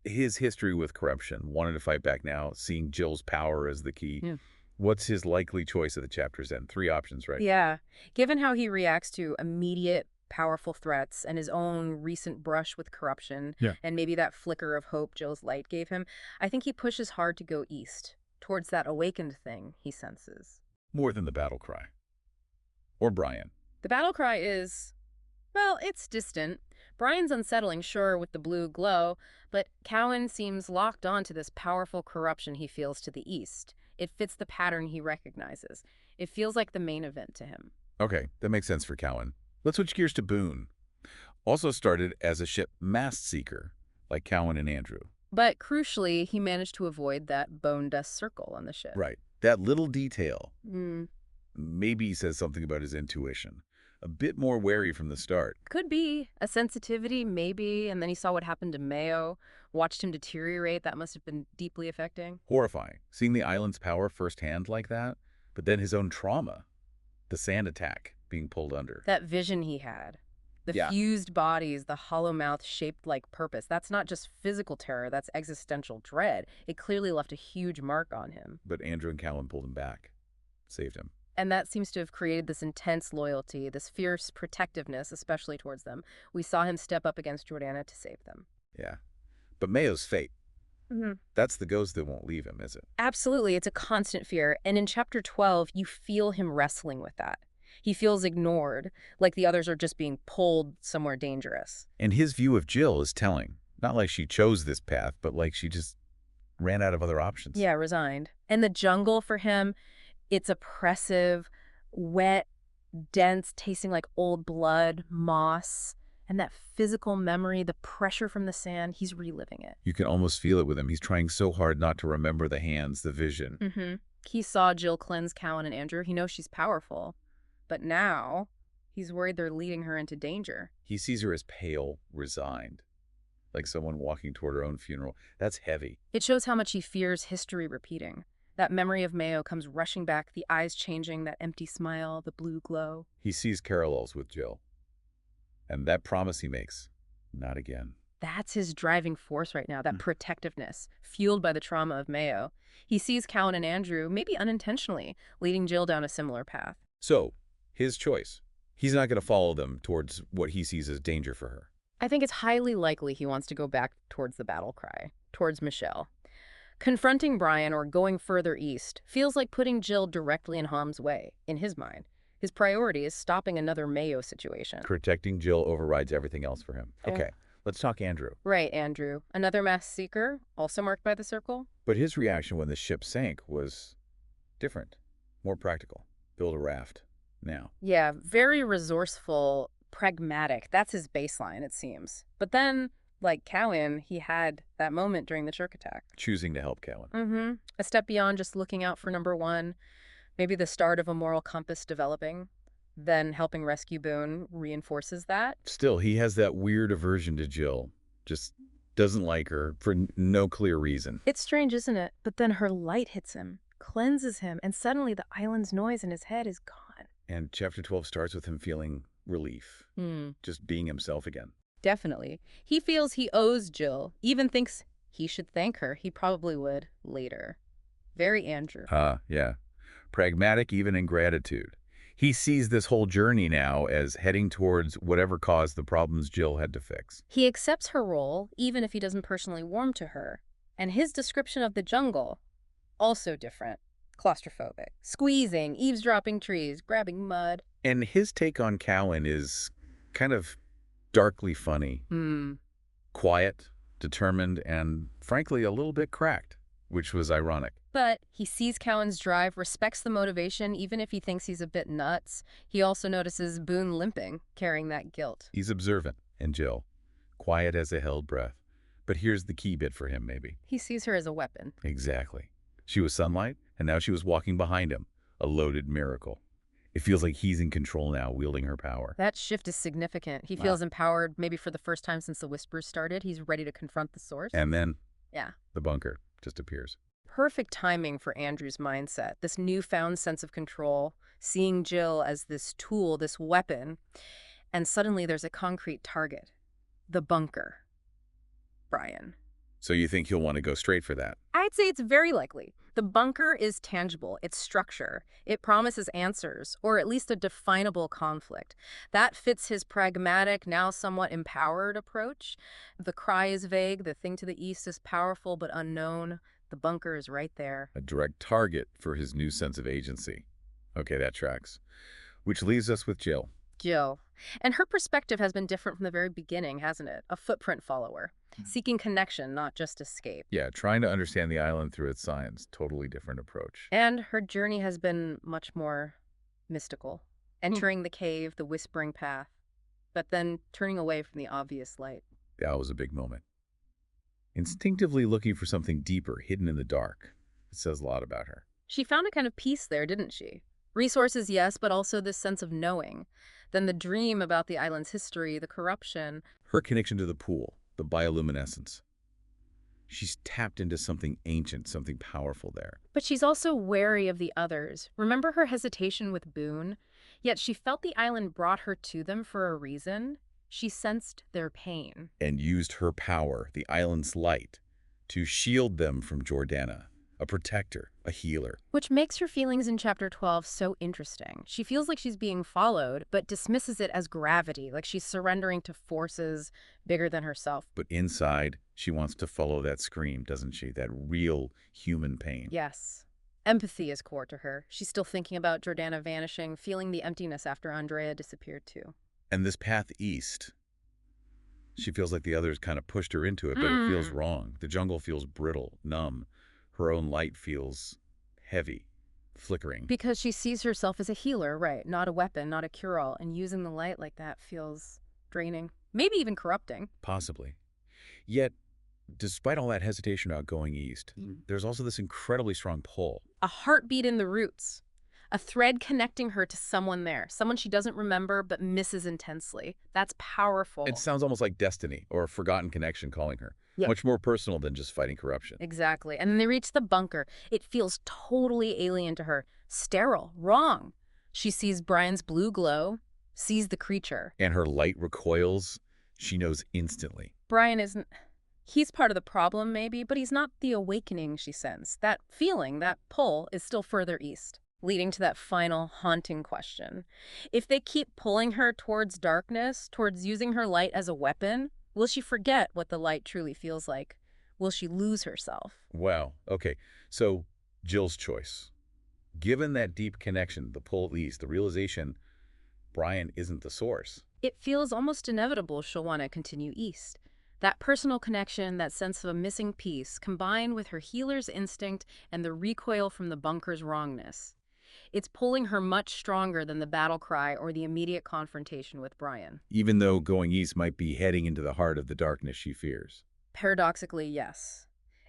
his history with corruption, wanting to fight back now, seeing Jill's power as the key. Yeah. What's his likely choice at the chapter's end? 3 options, right? Yeah. Given how he reacts to immediate, powerful threats and his own recent brush with corruption, and maybe that flicker of hope Jill's light gave him, I think he pushes hard to go east, towards that awakened thing he senses. More than the battle cry. Or Bryan. The battle cry is, well, it's distant, Bryan's unsettling, sure, with the blue glow, but Cowin seems locked on to this powerful corruption he feels to the east. It fits the pattern he recognizes. It feels like the main event to him. Okay, that makes sense for Cowin. Let's switch gears to Boon. Also started as a ship mast seeker, like Cowin and Andrew. But crucially, he managed to avoid that bone dust circle on the ship. Right. That little detail Hmm. maybe says something about his intuition. A bit more wary from the start. Could be. A sensitivity, maybe. And then he saw what happened to Mayo, watched him deteriorate. That must have been deeply affecting. Horrifying. Seeing the island's power firsthand like that, but then his own trauma. The sand attack, being pulled under. That vision he had. The Yeah. fused bodies, the hollow mouth shaped like purpose. That's not just physical terror, that's existential dread. It clearly left a huge mark on him. But Andrew and Cowin pulled him back. Saved him. And that seems to have created this intense loyalty, this fierce protectiveness, especially towards them. We saw him step up against Jordana to save them. Yeah. But Mayo's fate. Mm-hmm. That's the ghost that won't leave him, is it? Absolutely. It's a constant fear. And in chapter 12, you feel him wrestling with that. He feels ignored, like the others are just being pulled somewhere dangerous. And his view of Jill is telling. Not like she chose this path, but like she just ran out of other options. Yeah, resigned. And the jungle for him, it's oppressive, wet, dense, tasting like old blood, moss, and that physical memory, the pressure from the sand, he's reliving it. You can almost feel it with him. He's trying so hard not to remember the hands, the vision. Mm-hmm. He saw Jill cleanse Cowin and Andrew. He knows she's powerful. But now, he's worried they're leading her into danger. He sees her as pale, resigned, like someone walking toward her own funeral. That's heavy. It shows how much he fears history repeating. That memory of Mayo comes rushing back, the eyes changing, that empty smile, the blue glow. He sees parallels with Jill. And that promise he makes, not again. That's his driving force right now, that protectiveness, fueled by the trauma of Mayo. He sees Cowin and Andrew, maybe unintentionally, leading Jill down a similar path. So, his choice. He's not going to follow them towards what he sees as danger for her. I think it's highly likely he wants to go back towards the battle cry, towards Michelle. Confronting Bryan or going further east feels like putting Jill directly in harm's way, in his mind. His priority is stopping another Mayo situation. Protecting Jill overrides everything else for him. Fair. Okay, let's talk Andrew. Right, Andrew. Another mass seeker, also marked by the circle? But his reaction when the ship sank was different, more practical. Build a raft. Now. Yeah, very resourceful, pragmatic. That's his baseline, it seems. But then, like Cowin, he had that moment during the Chirk attack. Choosing to help Cowin. Mm-hmm. A step beyond just looking out for number one. Maybe the start of a moral compass developing. Then helping rescue Boon reinforces that. Still, he has that weird aversion to Jill. Just doesn't like her for no clear reason. It's strange, isn't it? But then her light hits him, cleanses him, and suddenly the island's noise in his head is gone. And chapter 12 starts with him feeling relief. Just being himself again. Definitely. He feels he owes Jill, even thinks he should thank her. He probably would later. Very Andrew. Yeah. Pragmatic even in gratitude. He sees this whole journey now as heading towards whatever caused the problems Jill had to fix. He accepts her role, even if he doesn't personally warm to her. And his description of the jungle, also different. Claustrophobic. Squeezing, eavesdropping trees, grabbing mud. And his take on Cowin is kind of darkly funny. Quiet, determined, and frankly a little bit cracked, which was ironic. But he sees Cowin's drive, respects the motivation, even if he thinks he's a bit nuts. He also notices Boon limping, carrying that guilt. He's observant, and Jill, quiet as a held breath. But here's the key bit for him, maybe. He sees her as a weapon. Exactly. She was sunlight, and now she was walking behind him, a loaded miracle. It feels like he's in control now, wielding her power. That shift is significant. He feels empowered, maybe for the first time since the Whispers started. He's ready to confront the source. And then, yeah, the bunker just appears. Perfect timing for Andrew's mindset, this newfound sense of control, seeing Jill as this tool, this weapon, and suddenly there's a concrete target, the bunker. Bryan. So you think he'll want to go straight for that? I'd say it's very likely. The bunker is tangible, it's structure. It promises answers, or at least a definable conflict. That fits his pragmatic, now somewhat empowered approach. The cry is vague, the thing to the east is powerful but unknown. The bunker is right there. A direct target for his new sense of agency. Okay, that tracks. Which leaves us with Jill. Jill. And her perspective has been different from the very beginning, hasn't it? A footprint follower, seeking connection, not just escape. Yeah, trying to understand the island through its signs, totally different approach. And her journey has been much more mystical. Entering the cave, the whispering path, but then turning away from the obvious light. That was a big moment. Instinctively looking for something deeper, hidden in the dark. It says a lot about her. She found a kind of peace there, didn't she? Resources, yes, but also this sense of knowing. Then the dream about the island's history, the corruption. Her connection to the pool, the bioluminescence. She's tapped into something ancient, something powerful there. But she's also wary of the others. Remember her hesitation with Boon? Yet she felt the island brought her to them for a reason. She sensed their pain. And used her power, the island's light, to shield them from Jordana, a protector, a healer. Which makes her feelings in Chapter 12 so interesting. She feels like she's being followed, but dismisses it as gravity, like she's surrendering to forces bigger than herself. But inside, she wants to follow that scream, doesn't she? That real human pain. Yes. Empathy is core to her. She's still thinking about Jordana vanishing, feeling the emptiness after Andrea disappeared too. And this path east, she feels like the others kind of pushed her into it, but it feels wrong. The jungle feels brittle, numb. Her own light feels heavy, flickering. Because she sees herself as a healer, right? Not a weapon, not a cure-all. And using the light like that feels draining, maybe even corrupting. Possibly. Yet, despite all that hesitation about going east, there's also this incredibly strong pull. A heartbeat in the roots. A thread connecting her to someone there, someone she doesn't remember but misses intensely. That's powerful. It sounds almost like destiny or a forgotten connection calling her. Yep. Much more personal than just fighting corruption. Exactly. And then they reach the bunker. It feels totally alien to her. Sterile. Wrong. She sees Bryan's blue glow, sees the creature. And her light recoils. She knows instantly. Bryan isn't... He's part of the problem, maybe, but he's not the awakening she sensed. That feeling, that pull, is still further east, leading to that final haunting question. If they keep pulling her towards darkness, towards using her light as a weapon, will she forget what the light truly feels like? Will she lose herself? Wow. Okay. So, Jill's choice. Given that deep connection, the pull east, the realization Bryan isn't the source. It feels almost inevitable she'll want to continue east. That personal connection, that sense of a missing piece, combined with her healer's instinct and the recoil from the bunker's wrongness. It's pulling her much stronger than the battle cry or the immediate confrontation with Bryan. Even though going east might be heading into the heart of the darkness she fears. Paradoxically, yes.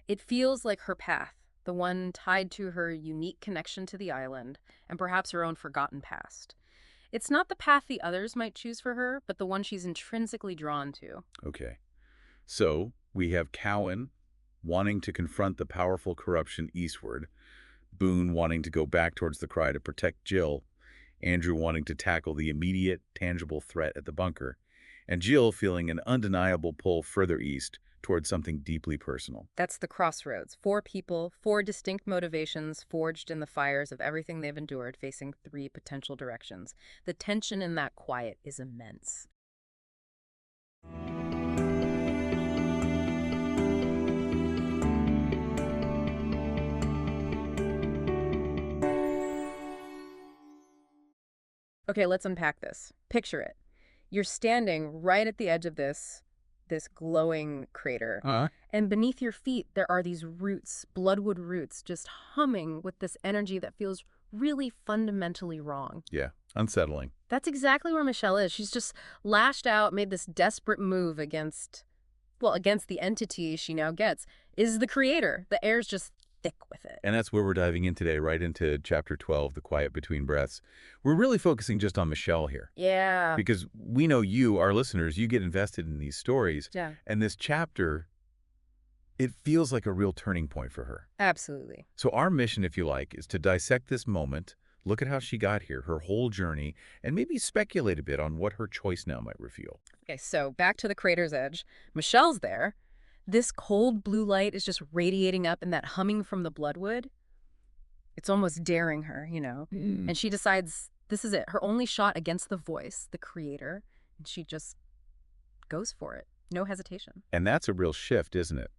It feels like her path, the one tied to her unique connection to the island, and perhaps her own forgotten past. It's not the path the others might choose for her, but the one she's intrinsically drawn to. Okay. So, we have Cowin wanting to confront the powerful corruption eastward, Boon wanting to go back towards the cry to protect Jill, Andrew wanting to tackle the immediate, tangible threat at the bunker, and Jill feeling an undeniable pull further east towards something deeply personal. That's the crossroads. 4 people, 4 distinct motivations forged in the fires of everything they've endured, facing 3 potential directions. The tension in that quiet is immense. Okay, let's unpack this. Picture it. You're standing right at the edge of this glowing crater. And beneath your feet, there are these roots, bloodwood roots, just humming with this energy that feels really fundamentally wrong. Yeah, unsettling. That's exactly where Michelle is. She's just lashed out, made this desperate move against the entity she now gets, is the creator. The air's just thick with it. And that's where we're diving in today, right into Chapter 12, The Quiet Between Breaths. We're really focusing just on Michelle here. Yeah. Because we know you, our listeners, you get invested in these stories. Yeah. And this chapter, it feels like a real turning point for her. Absolutely. So our mission, if you like, is to dissect this moment, look at how she got here, her whole journey, and maybe speculate a bit on what her choice now might reveal. Okay, so back to the crater's edge. Michelle's there. This cold blue light is just radiating up, and that humming from the bloodwood, it's almost daring her, you know. And she decides this is it, her only shot against the voice, the creator, and she just goes for it. No hesitation. And that's a real shift, isn't it?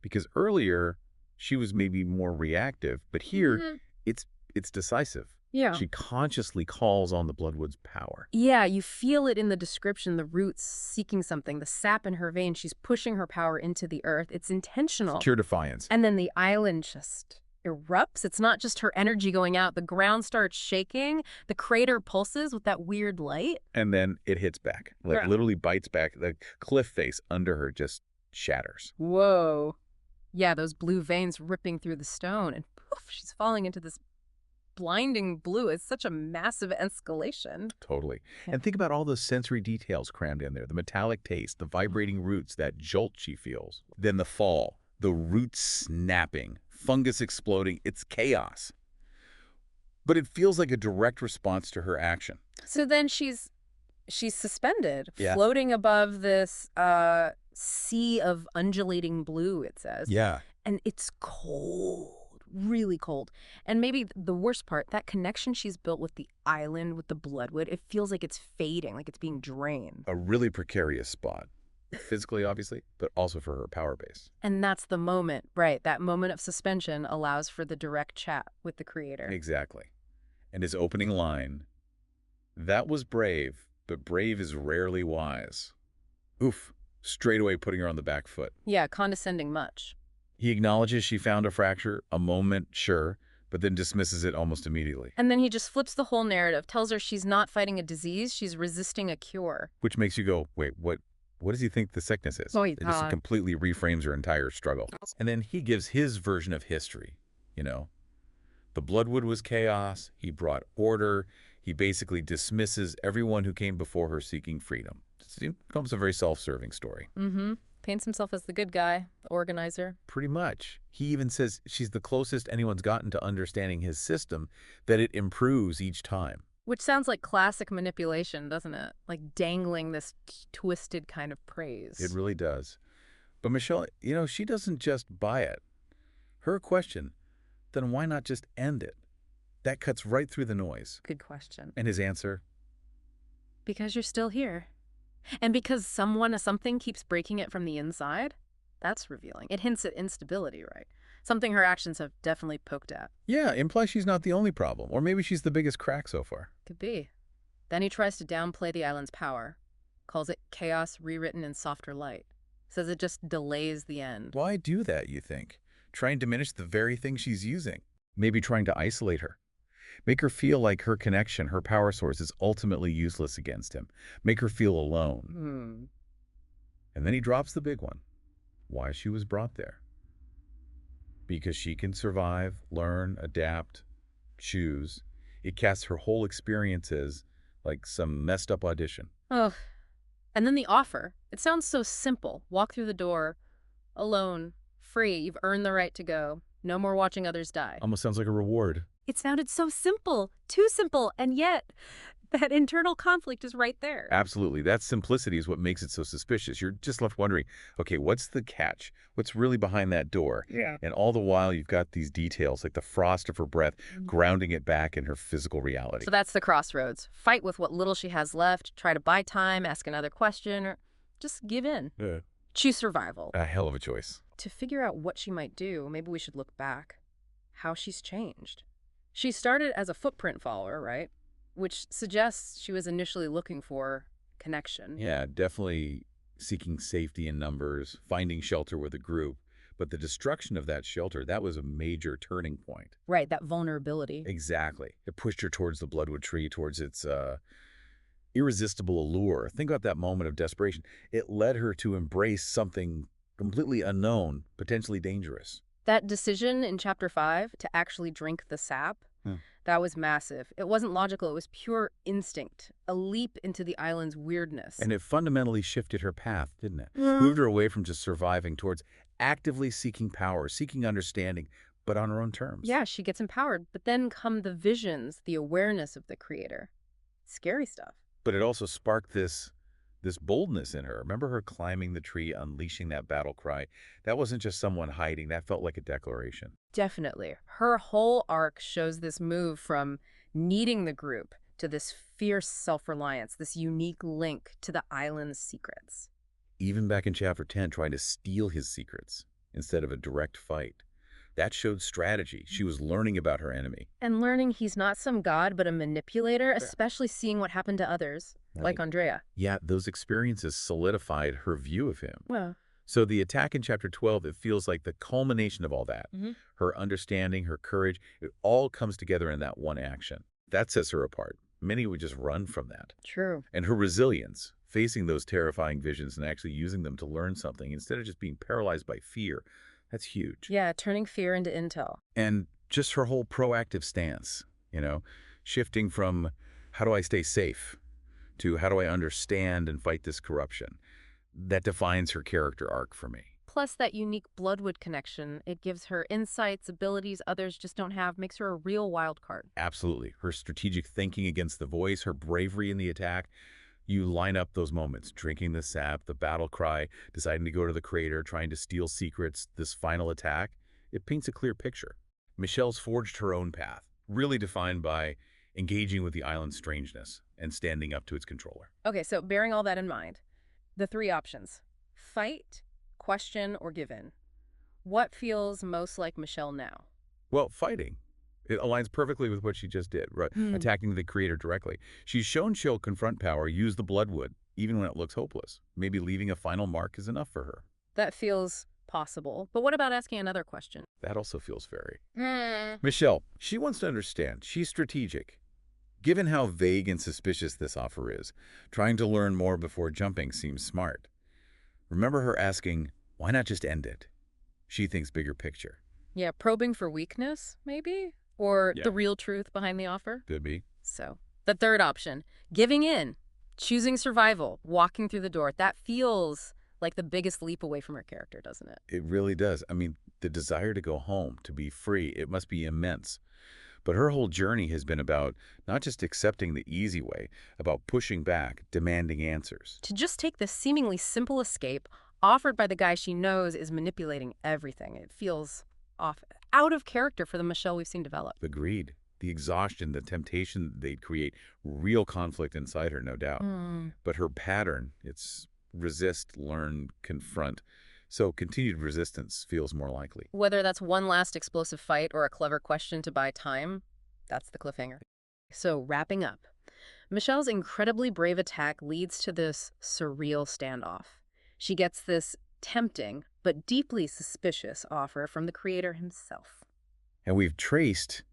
Because earlier, she was maybe more reactive, but here, it's decisive. Yeah. She consciously calls on the Bloodwood's power. Yeah, you feel it in the description, the roots seeking something, the sap in her veins. She's pushing her power into the earth. It's It's intentional. pure defiance. And then the island just erupts. It's not just her energy going out. The ground starts shaking. The crater pulses with that weird light. And then it hits back, like Yeah. literally bites back. The cliff face under her just shatters. Whoa. Yeah, those blue veins ripping through the stone. And poof, she's falling into this blinding blue. It's such a massive escalation. Totally. Yeah. And think about all those sensory details crammed in there. The metallic taste, the vibrating roots, that jolt she feels. Then the fall, the roots snapping, fungus exploding. It's chaos. But it feels like a direct response to her action. So then she's suspended, Yeah. floating above this sea of undulating blue, it says. Yeah. And it's cold, really cold. And maybe the worst part, that connection she's built with the island, with the Bloodwood, it feels like it's fading, like it's being drained. A really precarious spot. Physically, obviously, but also for her power base. And that's the moment, right? That moment of suspension allows for the direct chat with the creator. Exactly. And his opening line, "That was brave, but brave is rarely wise." Oof. Straight away putting her on the back foot. Yeah, condescending much. He acknowledges she found a fracture, a moment, sure, but then dismisses it almost immediately. And then he just flips the whole narrative, tells her she's not fighting a disease, she's resisting a cure. Which makes you go, wait, what does he think the sickness is? Oh, It just completely reframes her entire struggle. And then he gives his version of history, you know. The Bloodwood was chaos. He brought order. He basically dismisses everyone who came before her seeking freedom. It becomes a very self-serving story. Mm-hmm. Paints himself as the good guy, the organizer. Pretty much. He even says she's the closest anyone's gotten to understanding his system, that it improves each time. Which sounds like classic manipulation, doesn't it? Like dangling this twisted kind of praise. It really does. But Michelle, she doesn't just buy it. Her question, then why not just end it? That cuts right through the noise. Good question. And his answer? Because you're still here. And because someone or something keeps breaking it from the inside? That's revealing. It hints at instability, right? Something her actions have definitely poked at. Yeah, implies she's not the only problem. Or maybe she's the biggest crack so far. Could be. Then he tries to downplay the island's power. Calls it chaos rewritten in softer light. Says it just delays the end. Why do that, you think? Try and diminish the very thing she's using. Maybe trying to isolate her. Make her feel like her connection, her power source, is ultimately useless against him. Make her feel alone. And then he drops the big one. Why she was brought there. Because she can survive, learn, adapt, choose. It casts her whole experience as like some messed up audition. Ugh. And then the offer. It sounds so simple. Walk through the door, alone, free. You've earned the right to go. No more watching others die. Almost sounds like a reward. It sounded so simple, too simple, and yet that internal conflict is right there. Absolutely. That simplicity is what makes it so suspicious. You're just left wondering, okay, what's the catch? What's really behind that door? Yeah. And all the while, you've got these details, like the frost of her breath, grounding it back in her physical reality. So that's the crossroads. Fight with what little she has left, try to buy time, ask another question, or just give in. Yeah. Choose survival. A hell of a choice. To figure out what she might do, maybe we should look back. How she's changed. She started as a footprint follower, right? Which suggests she was initially looking for connection. Yeah, definitely seeking safety in numbers, finding shelter with a group. But the destruction of that shelter, that was a major turning point. Right, that vulnerability. Exactly. It pushed her towards the Bloodwood tree, towards its irresistible allure. Think about that moment of desperation. It led her to embrace something completely unknown, potentially dangerous. That decision in Chapter 5 to actually drink the sap, that was massive. It wasn't logical. It was pure instinct, a leap into the island's weirdness. And it fundamentally shifted her path, didn't it? Moved her away from just surviving towards actively seeking power, seeking understanding, but on her own terms. Yeah, she gets empowered. But then come the visions, the awareness of the creator. Scary stuff. But it also sparked this boldness in her. Remember her climbing the tree, unleashing that battle cry? That wasn't just someone hiding. That felt like a declaration. Definitely. Her whole arc shows this move from needing the group to this fierce self-reliance, this unique link to the island's secrets. Even back in Chapter 10, trying to steal his secrets instead of a direct fight. That showed strategy. She was learning about her enemy. And learning he's not some god, but a manipulator, especially seeing what happened to others, like Right. Andrea. Yeah, those experiences solidified her view of him. Well, So the attack in chapter 12, it feels like the culmination of all that. Her understanding, her courage, it all comes together in that one action. That sets her apart. Many would just run from that. true. And her resilience, facing those terrifying visions and actually using them to learn something instead of just being paralyzed by fear, that's huge. Yeah, turning fear into intel. And just her whole proactive stance, shifting from how do I stay safe to how do I understand and fight this corruption. That defines her character arc for me. Plus that unique Bloodwood connection. It gives her insights, abilities others just don't have, makes her a real wild card. Absolutely. Her strategic thinking against the voice, her bravery in the attack. You line up those moments, drinking the sap, the battle cry, deciding to go to the crater, trying to steal secrets, this final attack. It paints a clear picture. Michelle's forged her own path, really defined by engaging with the island's strangeness and standing up to its controller. Okay, so bearing all that in mind, the three options: fight, question, or give in. What feels most like Michelle now? Well, fighting. It aligns perfectly with what she just did, right? Attacking the creator directly. She's shown she'll confront power, use the bloodwood, even when it looks hopeless. Maybe leaving a final mark is enough for her. That feels possible. But what about asking another question? That also feels very. Hmm. Michelle, she wants to understand. She's strategic. Given how vague and suspicious this offer is, trying to learn more before jumping seems smart. Remember her asking, why not just end it? She thinks bigger picture. Yeah, probing for weakness, maybe? Or Yeah. the real truth behind the offer? Could be. So, the third option, giving in, choosing survival, walking through the door. That feels like the biggest leap away from her character, doesn't it? It really does. I mean, the desire to go home, to be free, it must be immense. But her whole journey has been about not just accepting the easy way, about pushing back, demanding answers. To just take this seemingly simple escape offered by the guy she knows is manipulating everything. It feels off, out of character for the Michelle we've seen develop. Agreed. The exhaustion, the temptation they'd create, real conflict inside her, no doubt. But her pattern, it's resist, learn, confront. So continued resistance feels more likely. Whether that's one last explosive fight or a clever question to buy time, that's the cliffhanger. So, wrapping up, Michelle's incredibly brave attack leads to this surreal standoff. She gets this tempting but deeply suspicious offer from the creator himself. And we've traced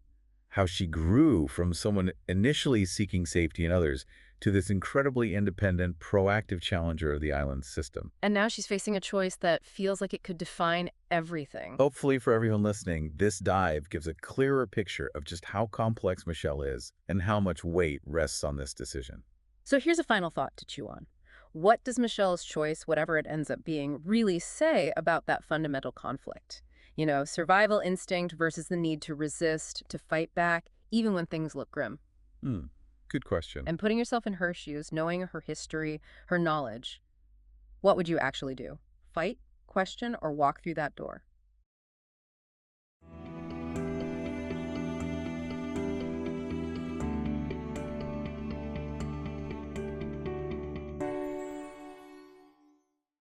how she grew from someone initially seeking safety in others to this incredibly independent, proactive challenger of the island's system. And now she's facing a choice that feels like it could define everything. Hopefully for everyone listening, this dive gives a clearer picture of just how complex Michelle is and how much weight rests on this decision. So here's a final thought to chew on. What does Michelle's choice, whatever it ends up being, really say about that fundamental conflict? You know, survival instinct versus the need to resist, to fight back, even when things look grim. Good question. And putting yourself in her shoes, knowing her history, her knowledge, what would you actually do? Fight, question, or walk through that door?